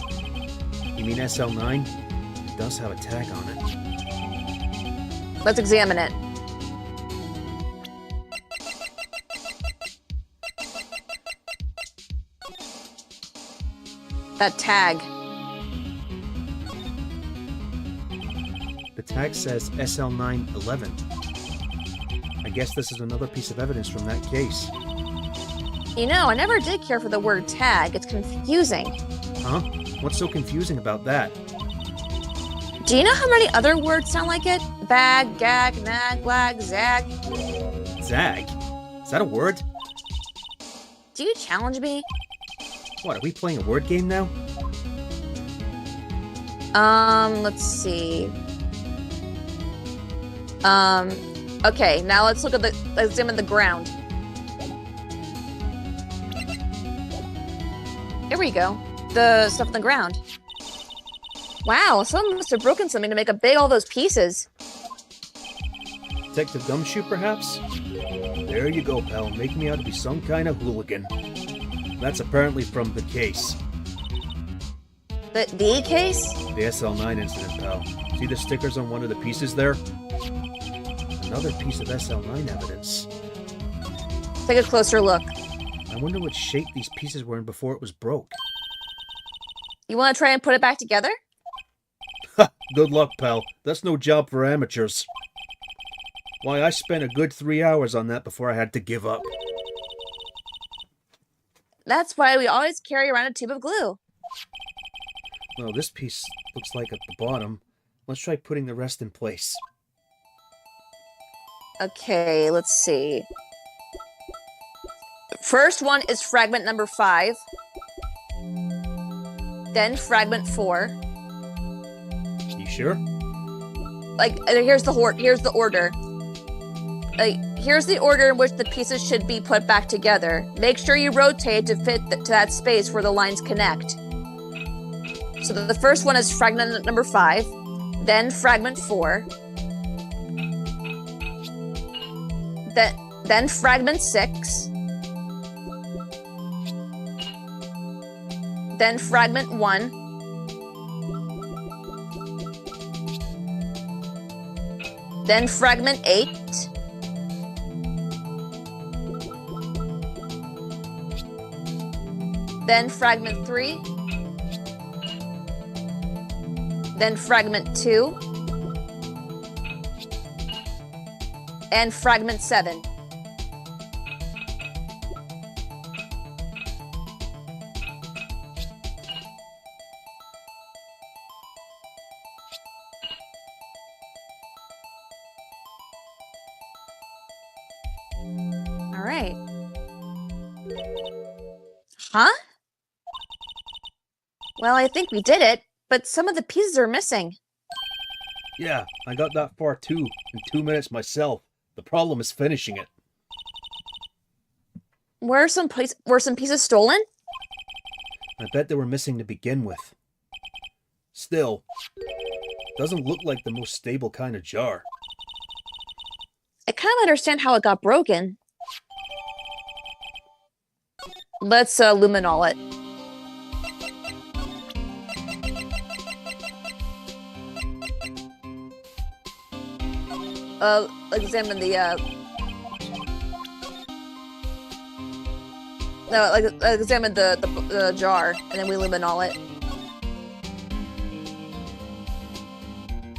[SPEAKER 1] You mean SL9? It does have a tag on it.
[SPEAKER 2] Let's examine it. That tag.
[SPEAKER 1] The tag says SL911. I guess this is another piece of evidence from that case.
[SPEAKER 2] You know, I never did care for the word tag. It's confusing.
[SPEAKER 1] Huh? What's so confusing about that?
[SPEAKER 2] Do you know how many other words sound like it? Bag, gag, nag, wag, zag.
[SPEAKER 1] Zag? Is that a word?
[SPEAKER 2] Do you challenge me?
[SPEAKER 1] What, are we playing a word game now?
[SPEAKER 2] Let's see. Okay, now let's examine the ground. Here we go. The stuff on the ground. Wow, someone must have broken something to make all those pieces.
[SPEAKER 1] Detective Gumshoe, perhaps? There you go, pal, making me out to be some kind of hooligan. That's apparently from the case.
[SPEAKER 2] The case?
[SPEAKER 1] The SL9 incident, pal. See the stickers on one of the pieces there? Another piece of SL9 evidence.
[SPEAKER 2] Take a closer look.
[SPEAKER 1] I wonder what shape these pieces were in before it was broke.
[SPEAKER 2] You want to try and put it back together?
[SPEAKER 1] Ha! Good luck, pal. That's no job for amateurs. Why, I spent a good 3 hours on that before I had to give up.
[SPEAKER 2] That's why we always carry around a tube of glue.
[SPEAKER 1] Well, this piece looks like at the bottom. Let's try putting the rest in place.
[SPEAKER 2] Okay, let's see. First one is fragment number 5. Then fragment 4.
[SPEAKER 1] You sure?
[SPEAKER 2] Here's the order. Here's the order in which the pieces should be put back together. Make sure you rotate to fit to that space where the lines connect. So the first one is fragment number 5, then fragment 4, then fragment 6, then fragment 1, then fragment 8, then fragment 3, then fragment 2, and fragment 7. All right. Huh? Well, I think we did it, but some of the pieces are missing.
[SPEAKER 1] Yeah, I got that far too, in 2 minutes myself. The problem is finishing it.
[SPEAKER 2] Were some pieces stolen?
[SPEAKER 1] I bet they were missing to begin with. Still, doesn't look like the most stable kind of jar.
[SPEAKER 2] I kind of understand how it got broken. Let's luminol it. Examine the examine the jar, and then we luminol it.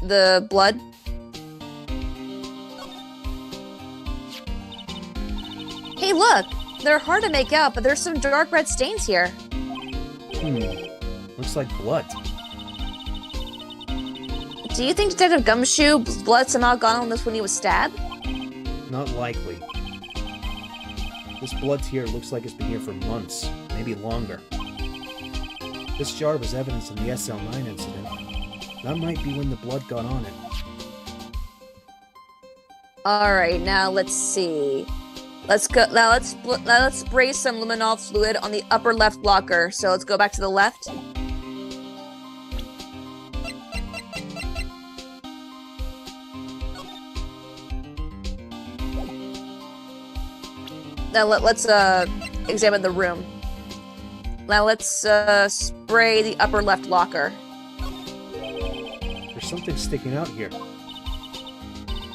[SPEAKER 2] The blood. Hey, look! They're hard to make out, but there's some dark red stains here.
[SPEAKER 1] Looks like blood.
[SPEAKER 2] Do you think Detective Gumshoe's blood somehow got on this when he was stabbed?
[SPEAKER 1] Not likely. This blood here looks like it's been here for months, maybe longer. This jar was evidence in the SL9 incident. That might be when the blood got on it.
[SPEAKER 2] Alright, now let's see. Let's go. Now let's spray some luminol fluid on the upper left locker. So let's go back to the left. Now let's examine the room. Now let's spray the upper left locker.
[SPEAKER 3] There's something sticking out here.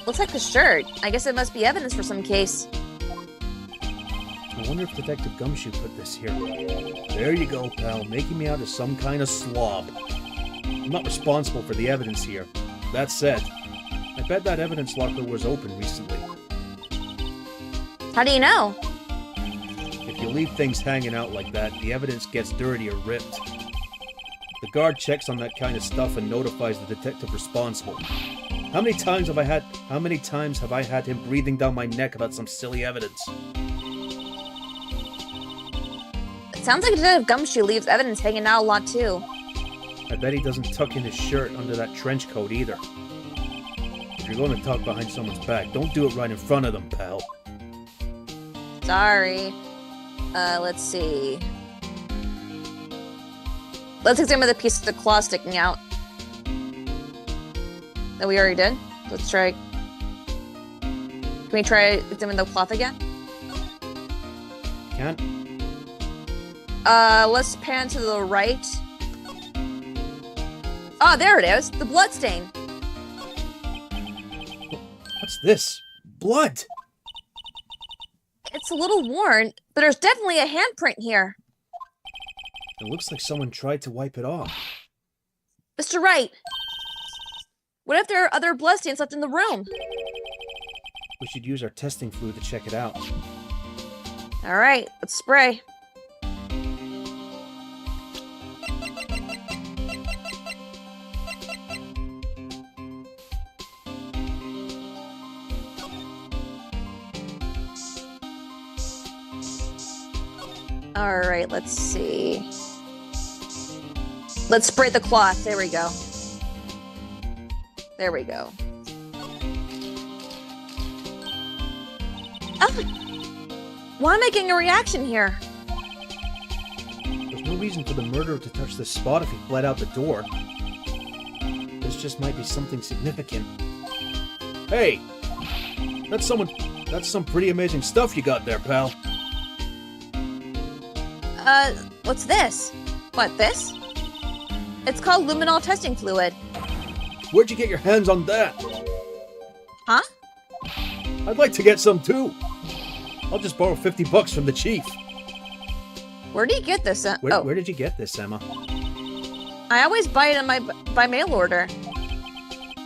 [SPEAKER 2] Looks like the shirt. I guess it must be evidence for some case.
[SPEAKER 3] I wonder if Detective Gumshoe put this here. There you go, pal, making me out as some kind of slob. I'm not responsible for the evidence here. That said, I bet that evidence locker was open recently.
[SPEAKER 2] How do you know?
[SPEAKER 3] If you leave things hanging out like that, the evidence gets dirty or ripped. The guard checks on that kind of stuff and notifies the detective responsible. How many times have I had him breathing down my neck about some silly evidence?
[SPEAKER 2] It sounds like Detective Gumshoe leaves evidence hanging out a lot too.
[SPEAKER 3] I bet he doesn't tuck in his shirt under that trench coat either. If you're going to talk behind someone's back, don't do it right in front of them, pal.
[SPEAKER 2] Sorry. Let's see. Let's examine the piece of the claw sticking out. That we already did. Let's try. Can we try examine the cloth again?
[SPEAKER 3] Can't?
[SPEAKER 2] Let's pan to the right. Oh, there it is. The blood stain.
[SPEAKER 3] What's this? Blood!
[SPEAKER 2] It's a little worn, but there's definitely a handprint here.
[SPEAKER 3] It looks like someone tried to wipe it off.
[SPEAKER 2] Mr. Wright, what if there are other bloodstains left in the room?
[SPEAKER 3] We should use our testing fluid to check it out.
[SPEAKER 2] All right, let's spray. All right, let's see. Let's spray the cloth. There we go. There we go. Oh! Why am I getting a reaction here?
[SPEAKER 3] There's no reason for the murderer to touch this spot if he bled out the door. This just might be something significant. Hey! That's some pretty amazing stuff you got there, pal.
[SPEAKER 2] What's this? What, this? It's called luminol testing fluid.
[SPEAKER 3] Where'd you get your hands on that?
[SPEAKER 2] Huh?
[SPEAKER 3] I'd like to get some too. I'll just borrow $50 from the chief.
[SPEAKER 2] Where do you get this?
[SPEAKER 3] Where did you get this, Emma?
[SPEAKER 2] I always buy it by mail order.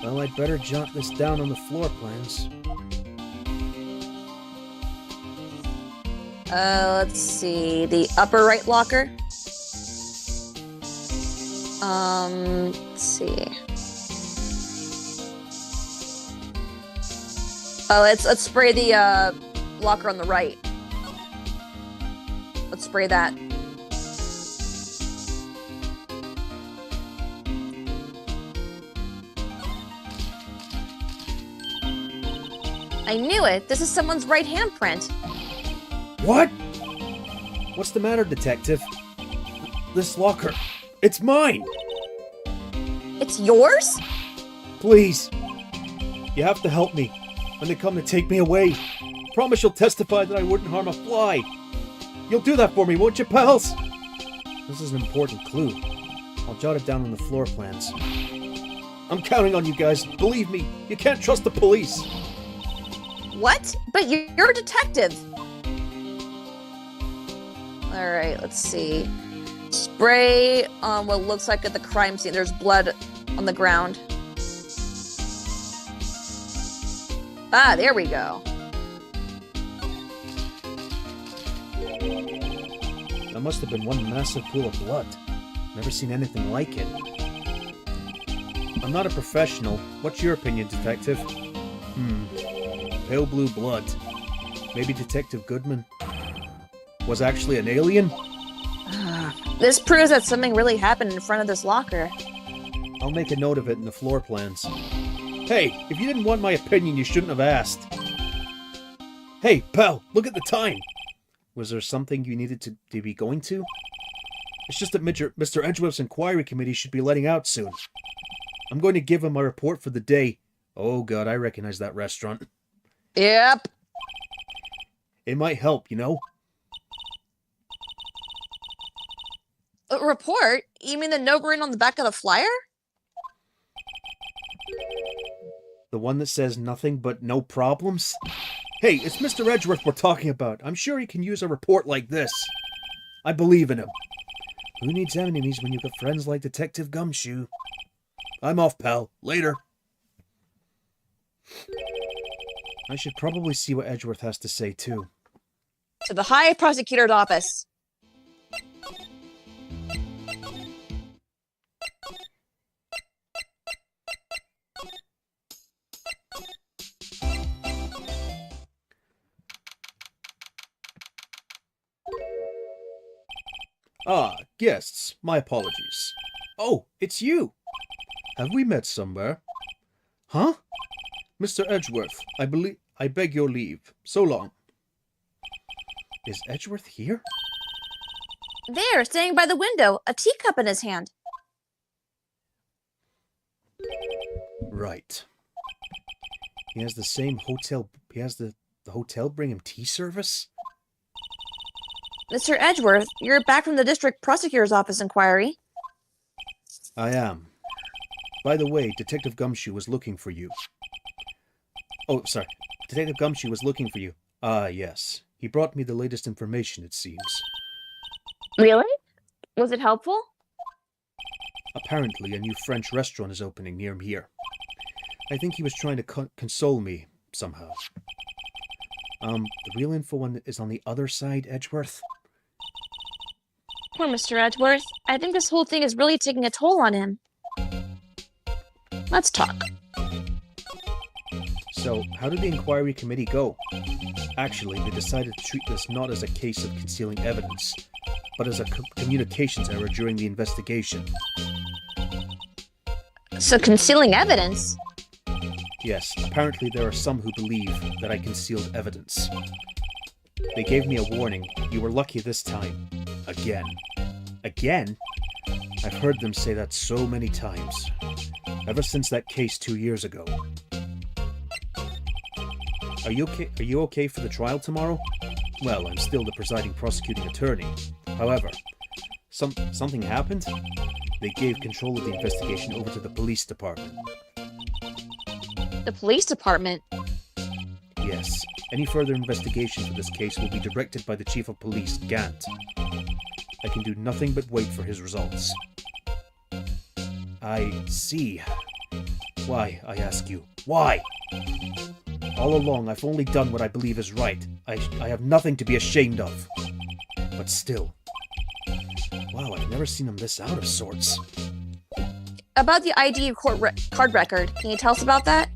[SPEAKER 3] Well, I'd better jot this down on the floor plans.
[SPEAKER 2] Let's see. The upper right locker. Let's see. Oh, let's spray the locker on the right. Let's spray that. I knew it. This is someone's right handprint.
[SPEAKER 3] What? What's the matter, detective? This locker, it's mine!
[SPEAKER 2] It's yours?
[SPEAKER 3] Please, you have to help me when they come to take me away. Promise you'll testify that I wouldn't harm a fly. You'll do that for me, won't you, pals? This is an important clue. I'll jot it down on the floor plans. I'm counting on you guys. Believe me, you can't trust the police.
[SPEAKER 2] What? But you're a detective. All right, let's see. Spray on what looks like at the crime scene. There's blood on the ground. Ah, there we go.
[SPEAKER 3] That must have been one massive pool of blood. Never seen anything like it. I'm not a professional. What's your opinion, detective? Pale blue blood. Maybe Detective Goodman was actually an alien?
[SPEAKER 2] This proves that something really happened in front of this locker.
[SPEAKER 3] I'll make a note of it in the floor plans. Hey, if you didn't want my opinion, you shouldn't have asked. Hey, pal, look at the time! Was there something you needed to be going to? It's just that Mr. Edgeworth's inquiry committee should be letting out soon. I'm going to give him my report for the day. Oh god, I recognize that restaurant.
[SPEAKER 2] Yep.
[SPEAKER 3] It might help, you know?
[SPEAKER 2] A report? You mean the note written on the back of the flyer?
[SPEAKER 3] The one that says nothing but no problems? Hey, it's Mr. Edgeworth we're talking about. I'm sure he can use a report like this. I believe in him. Who needs enemies when you've got friends like Detective Gumshoe? I'm off, pal. Later. I should probably see what Edgeworth has to say, too.
[SPEAKER 2] To the High Prosecutor's office.
[SPEAKER 3] Ah, guests. My apologies. Oh, it's you. Have we met somewhere? Huh? Mr. Edgeworth, I beg your leave. So long. Is Edgeworth here?
[SPEAKER 2] There, standing by the window, a teacup in his hand.
[SPEAKER 3] Right. He has the same hotel. He has the hotel bring him tea service?
[SPEAKER 2] Mr. Edgeworth, you're back from the district prosecutor's office inquiry.
[SPEAKER 3] I am. By the way, Detective Gumshoe was looking for you. Oh, sorry. Detective Gumshoe was looking for you. Ah, yes. He brought me the latest information, it seems.
[SPEAKER 2] Really? Was it helpful?
[SPEAKER 3] Apparently, a new French restaurant is opening near here. I think he was trying to console me, somehow. The real info is on the other side, Edgeworth.
[SPEAKER 2] Poor Mr. Edgeworth. I think this whole thing is really taking a toll on him. Let's talk.
[SPEAKER 3] So, how did the inquiry committee go? Actually, they decided to treat this not as a case of concealing evidence, but as a communications error during the investigation.
[SPEAKER 2] So concealing evidence?
[SPEAKER 3] Yes, apparently there are some who believe that I concealed evidence. They gave me a warning. You were lucky this time. Again. Again? I've heard them say that so many times. Ever since that case 2 years ago. Are you okay for the trial tomorrow? Well, I'm still the presiding prosecuting attorney. However, something happened? They gave control of the investigation over to the police department.
[SPEAKER 2] The police department?
[SPEAKER 3] Yes. Any further investigation for this case will be directed by the Chief of Police, Gant. I can do nothing but wait for his results. I see. Why, I ask you? Why? All along, I've only done what I believe is right. I have nothing to be ashamed of. But still. Wow, I've never seen him this out of sorts.
[SPEAKER 2] About the ID card record, can you tell us about that?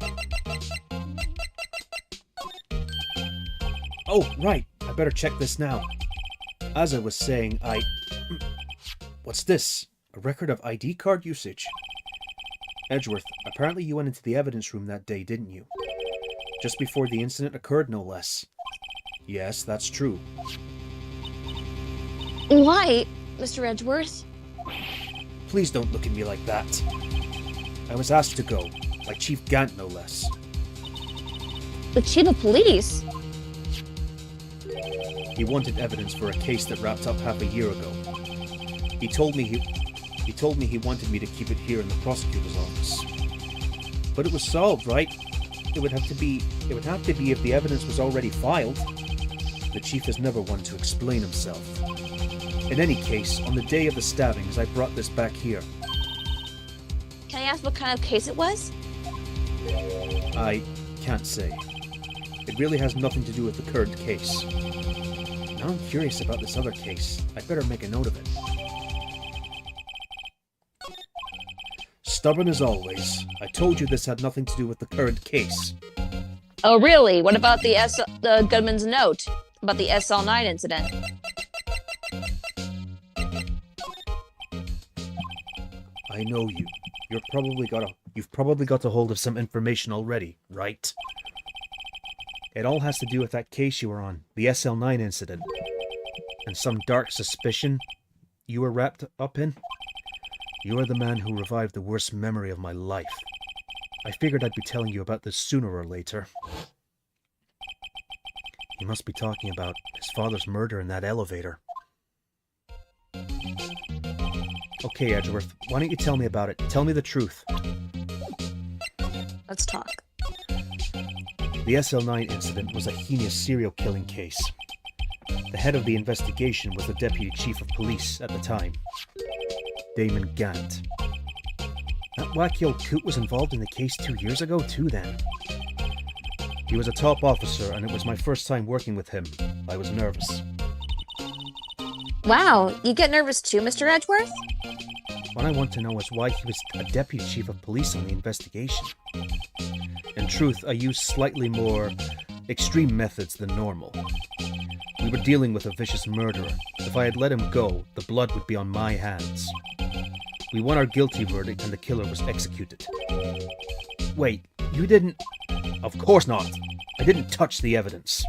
[SPEAKER 3] Oh, right. I better check this now. As I was saying, What's this? A record of ID card usage? Edgeworth, apparently you went into the evidence room that day, didn't you? Just before the incident occurred, no less. Yes, that's true.
[SPEAKER 2] Why, Mr. Edgeworth?
[SPEAKER 3] Please don't look at me like that. I was asked to go, by Chief Gant, no less.
[SPEAKER 2] The chief of police?
[SPEAKER 3] He wanted evidence for a case that wrapped up half a year ago. He told me he wanted me to keep it here in the prosecutor's office. But it was solved, right? It would have to be if the evidence was already filed. The chief is never one to explain himself. In any case, on the day of the stabbings, I brought this back here.
[SPEAKER 2] Can I ask what kind of case it was?
[SPEAKER 3] I can't say. It really has nothing to do with the current case. Now I'm curious about this other case. I'd better make a note of it. Stubborn as always. I told you this had nothing to do with the current case.
[SPEAKER 2] Oh, really? What about the gunman's note about the SL9 incident?
[SPEAKER 3] I know you. You've probably got a hold of some information already, right? It all has to do with that case you were on, the SL9 incident. And some dark suspicion you were wrapped up in. You are the man who revived the worst memory of my life. I figured I'd be telling you about this sooner or later. You must be talking about his father's murder in that elevator. Okay, Edgeworth, why don't you tell me about it? Tell me the truth.
[SPEAKER 2] Let's talk.
[SPEAKER 3] The SL9 incident was a heinous serial killing case. The head of the investigation was the deputy chief of police at the time, Damon Gant. That wacky old coot was involved in the case 2 years ago too then. He was a top officer and it was my first time working with him. I was nervous.
[SPEAKER 2] Wow, you get nervous too, Mr. Edgeworth?
[SPEAKER 3] What I want to know is why he was a deputy chief of police on the investigation. In truth, I used slightly more extreme methods than normal. We were dealing with a vicious murderer. If I had let him go, the blood would be on my hands. We won our guilty verdict and the killer was executed. Wait, you didn't... Of course not. I didn't touch the evidence.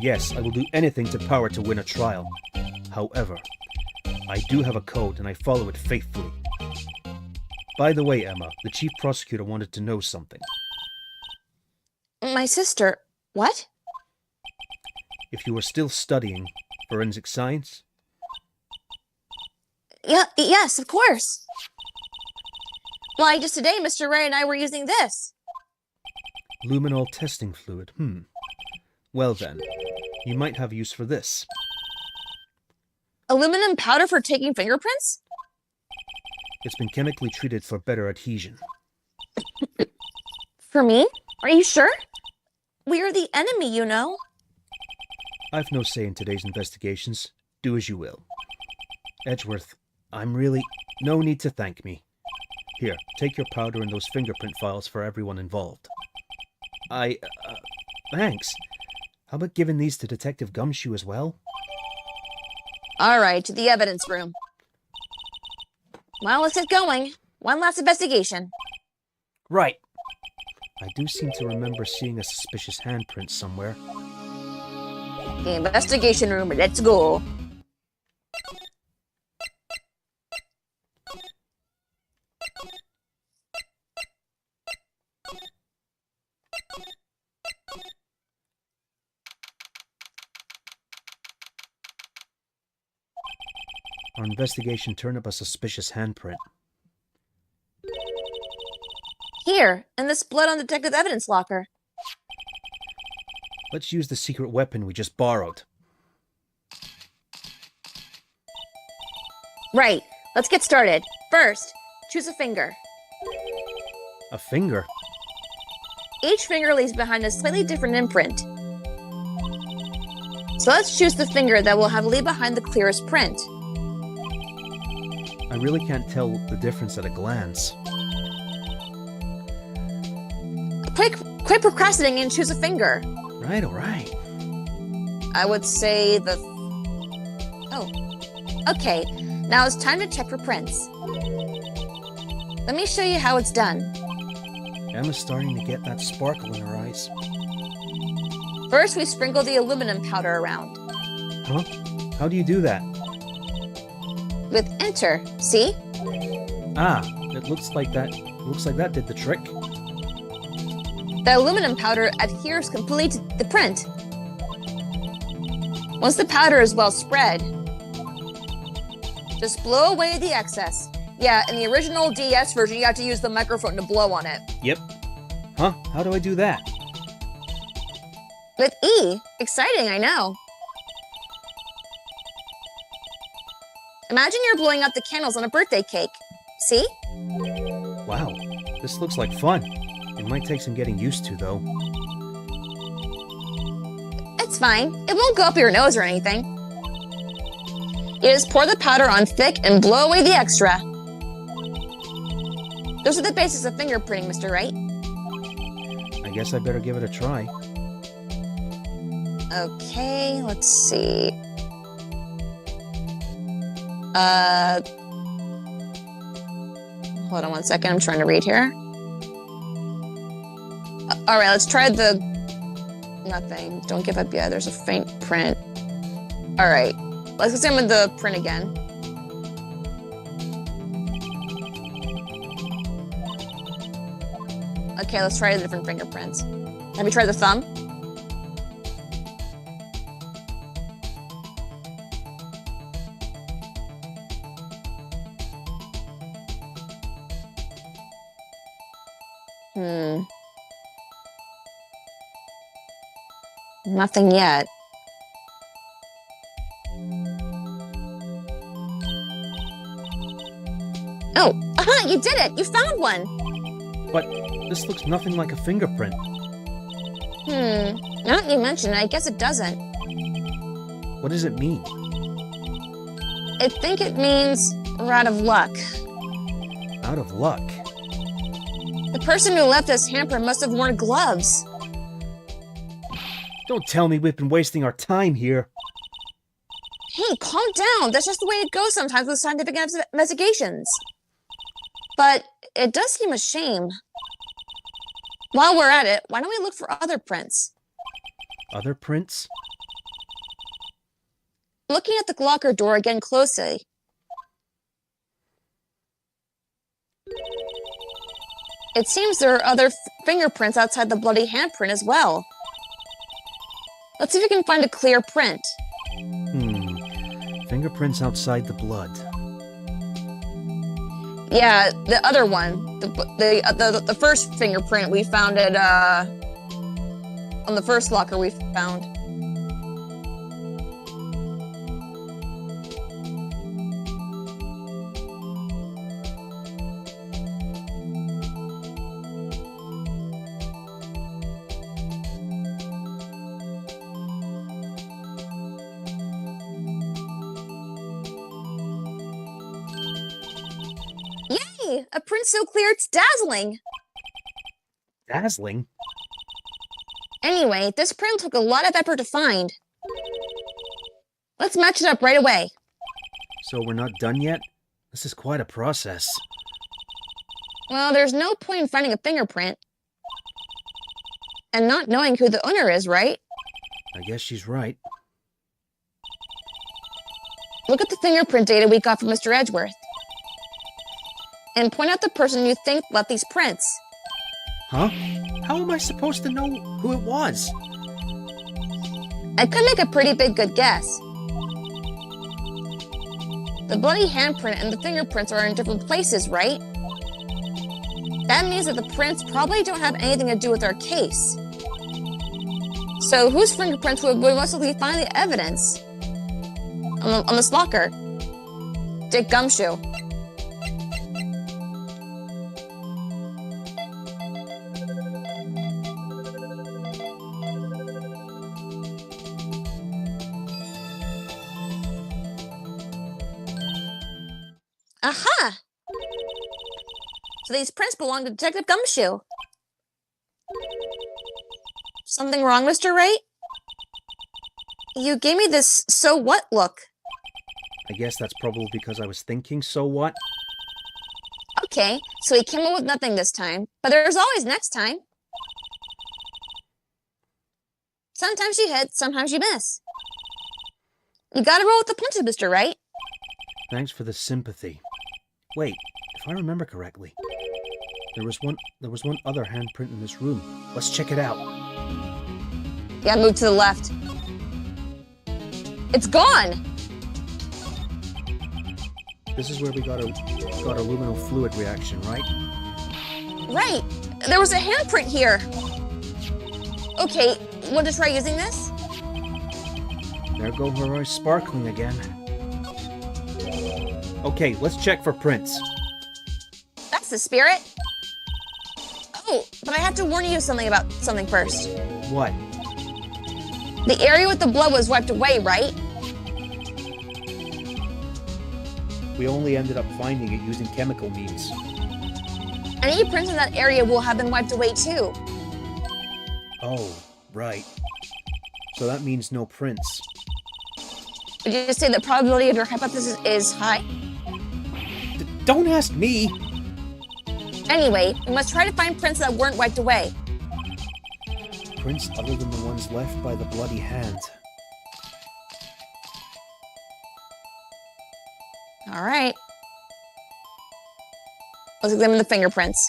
[SPEAKER 3] Yes, I will do anything to power to win a trial. However, I do have a code and I follow it faithfully. By the way, Emma, the chief prosecutor wanted to know something.
[SPEAKER 2] My sister... What?
[SPEAKER 3] If you were still studying forensic science?
[SPEAKER 2] Yes, of course. Why, just today, Mr. Ray and I were using this.
[SPEAKER 3] Luminol testing fluid, Well then, you might have use for this.
[SPEAKER 2] Aluminum powder for taking fingerprints?
[SPEAKER 3] It's been chemically treated for better adhesion.
[SPEAKER 2] For me? Are you sure? We are the enemy, you know.
[SPEAKER 3] I've no say in today's investigations. Do as you will. Edgeworth, I'm really... No need to thank me. Here, take your powder and those fingerprint files for everyone involved. Thanks. How about giving these to Detective Gumshoe as well?
[SPEAKER 2] All right, to the evidence room. Well, let's get going. One last investigation.
[SPEAKER 3] Right. I do seem to remember seeing a suspicious handprint somewhere.
[SPEAKER 2] The investigation room, let's go.
[SPEAKER 3] Our investigation turned up a suspicious handprint.
[SPEAKER 2] Here, and this blood on the detective evidence locker.
[SPEAKER 3] Let's use the secret weapon we just borrowed.
[SPEAKER 2] Right, let's get started. First, choose a finger.
[SPEAKER 3] A finger?
[SPEAKER 2] Each finger leaves behind a slightly different imprint. So let's choose the finger that will have leave behind the clearest print.
[SPEAKER 3] I really can't tell the difference at a glance.
[SPEAKER 2] Quit procrastinating and choose a finger.
[SPEAKER 3] Right, alright.
[SPEAKER 2] I would say the... Oh. Okay, now it's time to check for prints. Let me show you how it's done.
[SPEAKER 3] Emma's starting to get that sparkle in her eyes.
[SPEAKER 2] First, we sprinkle the aluminum powder around.
[SPEAKER 3] Huh? How do you do that?
[SPEAKER 2] With enter, see?
[SPEAKER 3] Ah, it looks like that did the trick.
[SPEAKER 2] The aluminum powder adheres completely to the print. Once the powder is well spread, just blow away the excess. Yeah, in the original DS version, you have to use the microphone to blow on it.
[SPEAKER 3] Yep. Huh? How do I do that?
[SPEAKER 2] With E. Exciting, I know. Imagine you're blowing out the candles on a birthday cake. See?
[SPEAKER 3] Wow, this looks like fun. It might take some getting used to, though.
[SPEAKER 2] It's fine. It won't go up your nose or anything. You just pour the powder on thick and blow away the extra. Those are the basics of fingerprinting, Mr. Wright.
[SPEAKER 3] I guess I better give it a try.
[SPEAKER 2] Okay, let's see. Hold on one second. I'm trying to read here. All right, let's try the Nothing. Don't give up yet. There's a faint print. Alright. Let's examine the print again. Okay, let's try the different fingerprints. Have you tried the thumb? Nothing yet. Oh, aha, you did it! You found one!
[SPEAKER 3] But this looks nothing like a fingerprint.
[SPEAKER 2] Now that you mention it, I guess it doesn't.
[SPEAKER 3] What does it mean?
[SPEAKER 2] I think it means we're out of luck.
[SPEAKER 3] Out of luck?
[SPEAKER 2] The person who left this handprint must have worn gloves.
[SPEAKER 3] Don't tell me we've been wasting our time here.
[SPEAKER 2] Hey, calm down. That's just the way it goes sometimes with scientific investigations. But it does seem a shame. While we're at it, why don't we look for other prints?
[SPEAKER 3] Other prints?
[SPEAKER 2] Looking at the locker door again closely. It seems there are other fingerprints outside the bloody handprint as well. Let's see if we can find a clear print.
[SPEAKER 3] Fingerprints outside the blood.
[SPEAKER 2] Yeah, the other one. The first fingerprint we found at, on the first locker we found. Yay! A print so clear it's dazzling!
[SPEAKER 3] Dazzling?
[SPEAKER 2] Anyway, this print took a lot of effort to find. Let's match it up right away.
[SPEAKER 3] So we're not done yet? This is quite a process.
[SPEAKER 2] Well, there's no point in finding a fingerprint and not knowing who the owner is, right?
[SPEAKER 3] I guess she's right.
[SPEAKER 2] Look at the fingerprint data we got from Mr. Edgeworth. And point out the person you think left these prints.
[SPEAKER 3] Huh? How am I supposed to know who it was?
[SPEAKER 2] I could make a pretty big good guess. The bloody handprint and the fingerprints are in different places, right? That means that the prints probably don't have anything to do with our case. So whose fingerprints would most likely find the evidence? On this locker. Dick Gumshoe. Aha! So these prints belong to Detective Gumshoe. Something wrong, Mr. Wright? You gave me this so what look.
[SPEAKER 3] I guess that's probably because I was thinking, so what?
[SPEAKER 2] Okay, so he came up with nothing this time, but there's always next time. Sometimes you hit, sometimes you miss. You gotta roll with the punches, Mr. Wright.
[SPEAKER 3] Thanks for the sympathy. Wait, if I remember correctly, there was one other handprint in this room. Let's check it out.
[SPEAKER 2] Yeah, move to the left. It's gone!
[SPEAKER 3] This is where we got a luminal fluid reaction, right?
[SPEAKER 2] Right! There was a handprint here! Okay, want to try using this?
[SPEAKER 3] There go her eyes sparkling again. Okay, let's check for prints.
[SPEAKER 2] That's the spirit. Oh, but I have to warn you about something first.
[SPEAKER 3] What?
[SPEAKER 2] The area with the blood was wiped away, right?
[SPEAKER 3] We only ended up finding it using chemical means.
[SPEAKER 2] Any prints in that area will have been wiped away too.
[SPEAKER 3] Oh, right. So that means no prints.
[SPEAKER 2] Would you say the probability of your hypothesis is high?
[SPEAKER 3] Don't ask me!
[SPEAKER 2] Anyway, we must try to find prints that weren't wiped away.
[SPEAKER 3] prints other than the ones left by the bloody hand.
[SPEAKER 4] All right. Let's examine the fingerprints.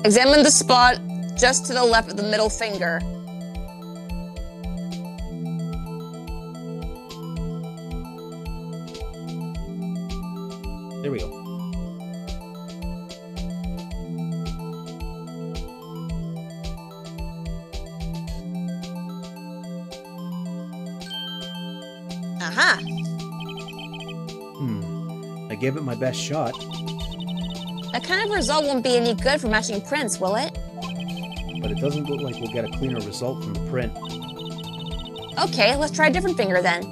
[SPEAKER 4] Examine the spot just to the left of the middle finger.
[SPEAKER 3] There we go.
[SPEAKER 4] Aha.
[SPEAKER 3] I gave it my best shot.
[SPEAKER 4] That kind of result won't be any good for matching prints, will it?
[SPEAKER 3] But it doesn't look like we'll get a cleaner result from the print.
[SPEAKER 4] Okay, let's try a different finger then.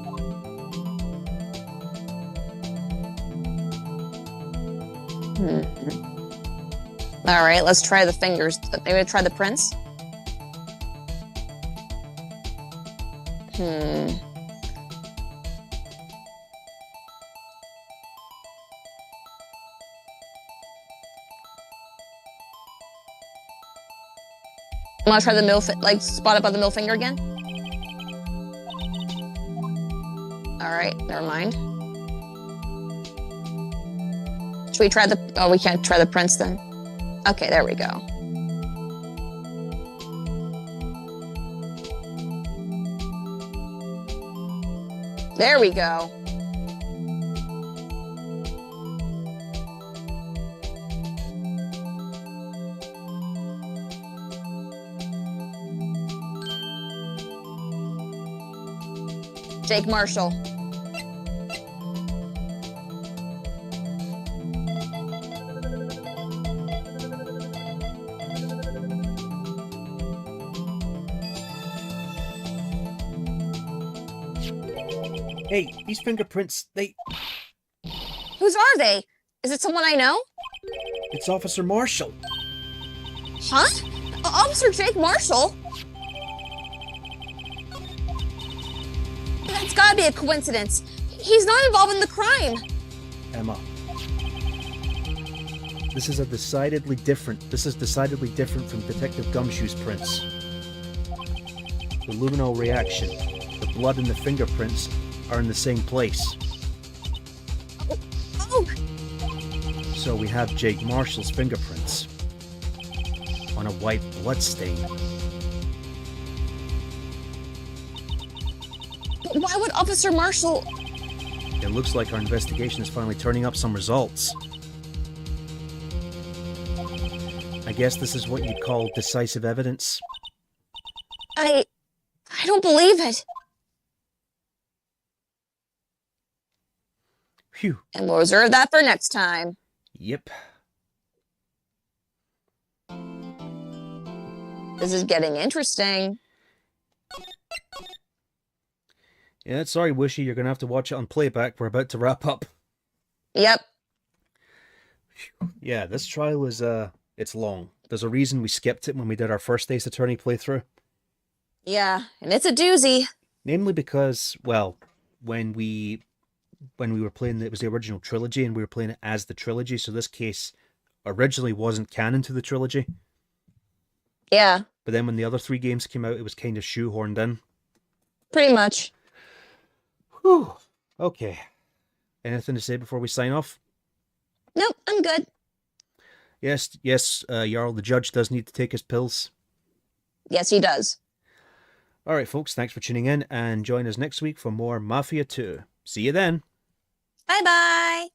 [SPEAKER 4] All right, let's try the fingers. Maybe try the prints. I'm gonna try the middle, spot up on the middle finger again. All right, never mind. Should we try the? Oh, we can't try the prints then. Okay, there we go. There we go. Jake Marshall.
[SPEAKER 3] Hey, these fingerprints,
[SPEAKER 4] Whose are they? Is it someone I know?
[SPEAKER 3] it's Officer Marshall.
[SPEAKER 4] Huh? Officer Jake Marshall? That's gotta be a coincidence. He's not involved in the crime.
[SPEAKER 3] Emma. This is decidedly different from Detective Gumshoe's prints. The luminol reaction, the blood and the fingerprints are in the same place.
[SPEAKER 4] Oh!
[SPEAKER 3] So we have Jake Marshall's fingerprints on a white blood stain.
[SPEAKER 4] Why would Officer Marshall...
[SPEAKER 3] It looks like our investigation is finally turning up some results. I guess this is what you'd call decisive evidence.
[SPEAKER 4] I don't believe it.
[SPEAKER 3] Phew.
[SPEAKER 4] And we'll reserve that for next time.
[SPEAKER 3] Yep.
[SPEAKER 4] This is getting interesting.
[SPEAKER 3] Yeah, sorry, Wishy, you're gonna have to watch it on playback. We're about to wrap up.
[SPEAKER 4] Yep.
[SPEAKER 3] Yeah, this trial is, it's long. There's a reason we skipped it when we did our first Ace Attorney playthrough.
[SPEAKER 4] Yeah, and it's a doozy.
[SPEAKER 3] Namely because, well, when we were playing, it was the original trilogy, and we were playing it as the trilogy, so this case originally wasn't canon to the trilogy.
[SPEAKER 4] Yeah.
[SPEAKER 3] But then when the other 3 games came out, it was kind of shoehorned in.
[SPEAKER 4] Pretty much.
[SPEAKER 3] Whew. Okay. Anything to say before we sign off?
[SPEAKER 4] Nope, I'm good.
[SPEAKER 3] Yes, Jarl, the judge does need to take his pills.
[SPEAKER 4] Yes, he does.
[SPEAKER 3] Alright, folks, thanks for tuning in, and join us next week for more Mafia 2. See you then!
[SPEAKER 4] Bye-bye!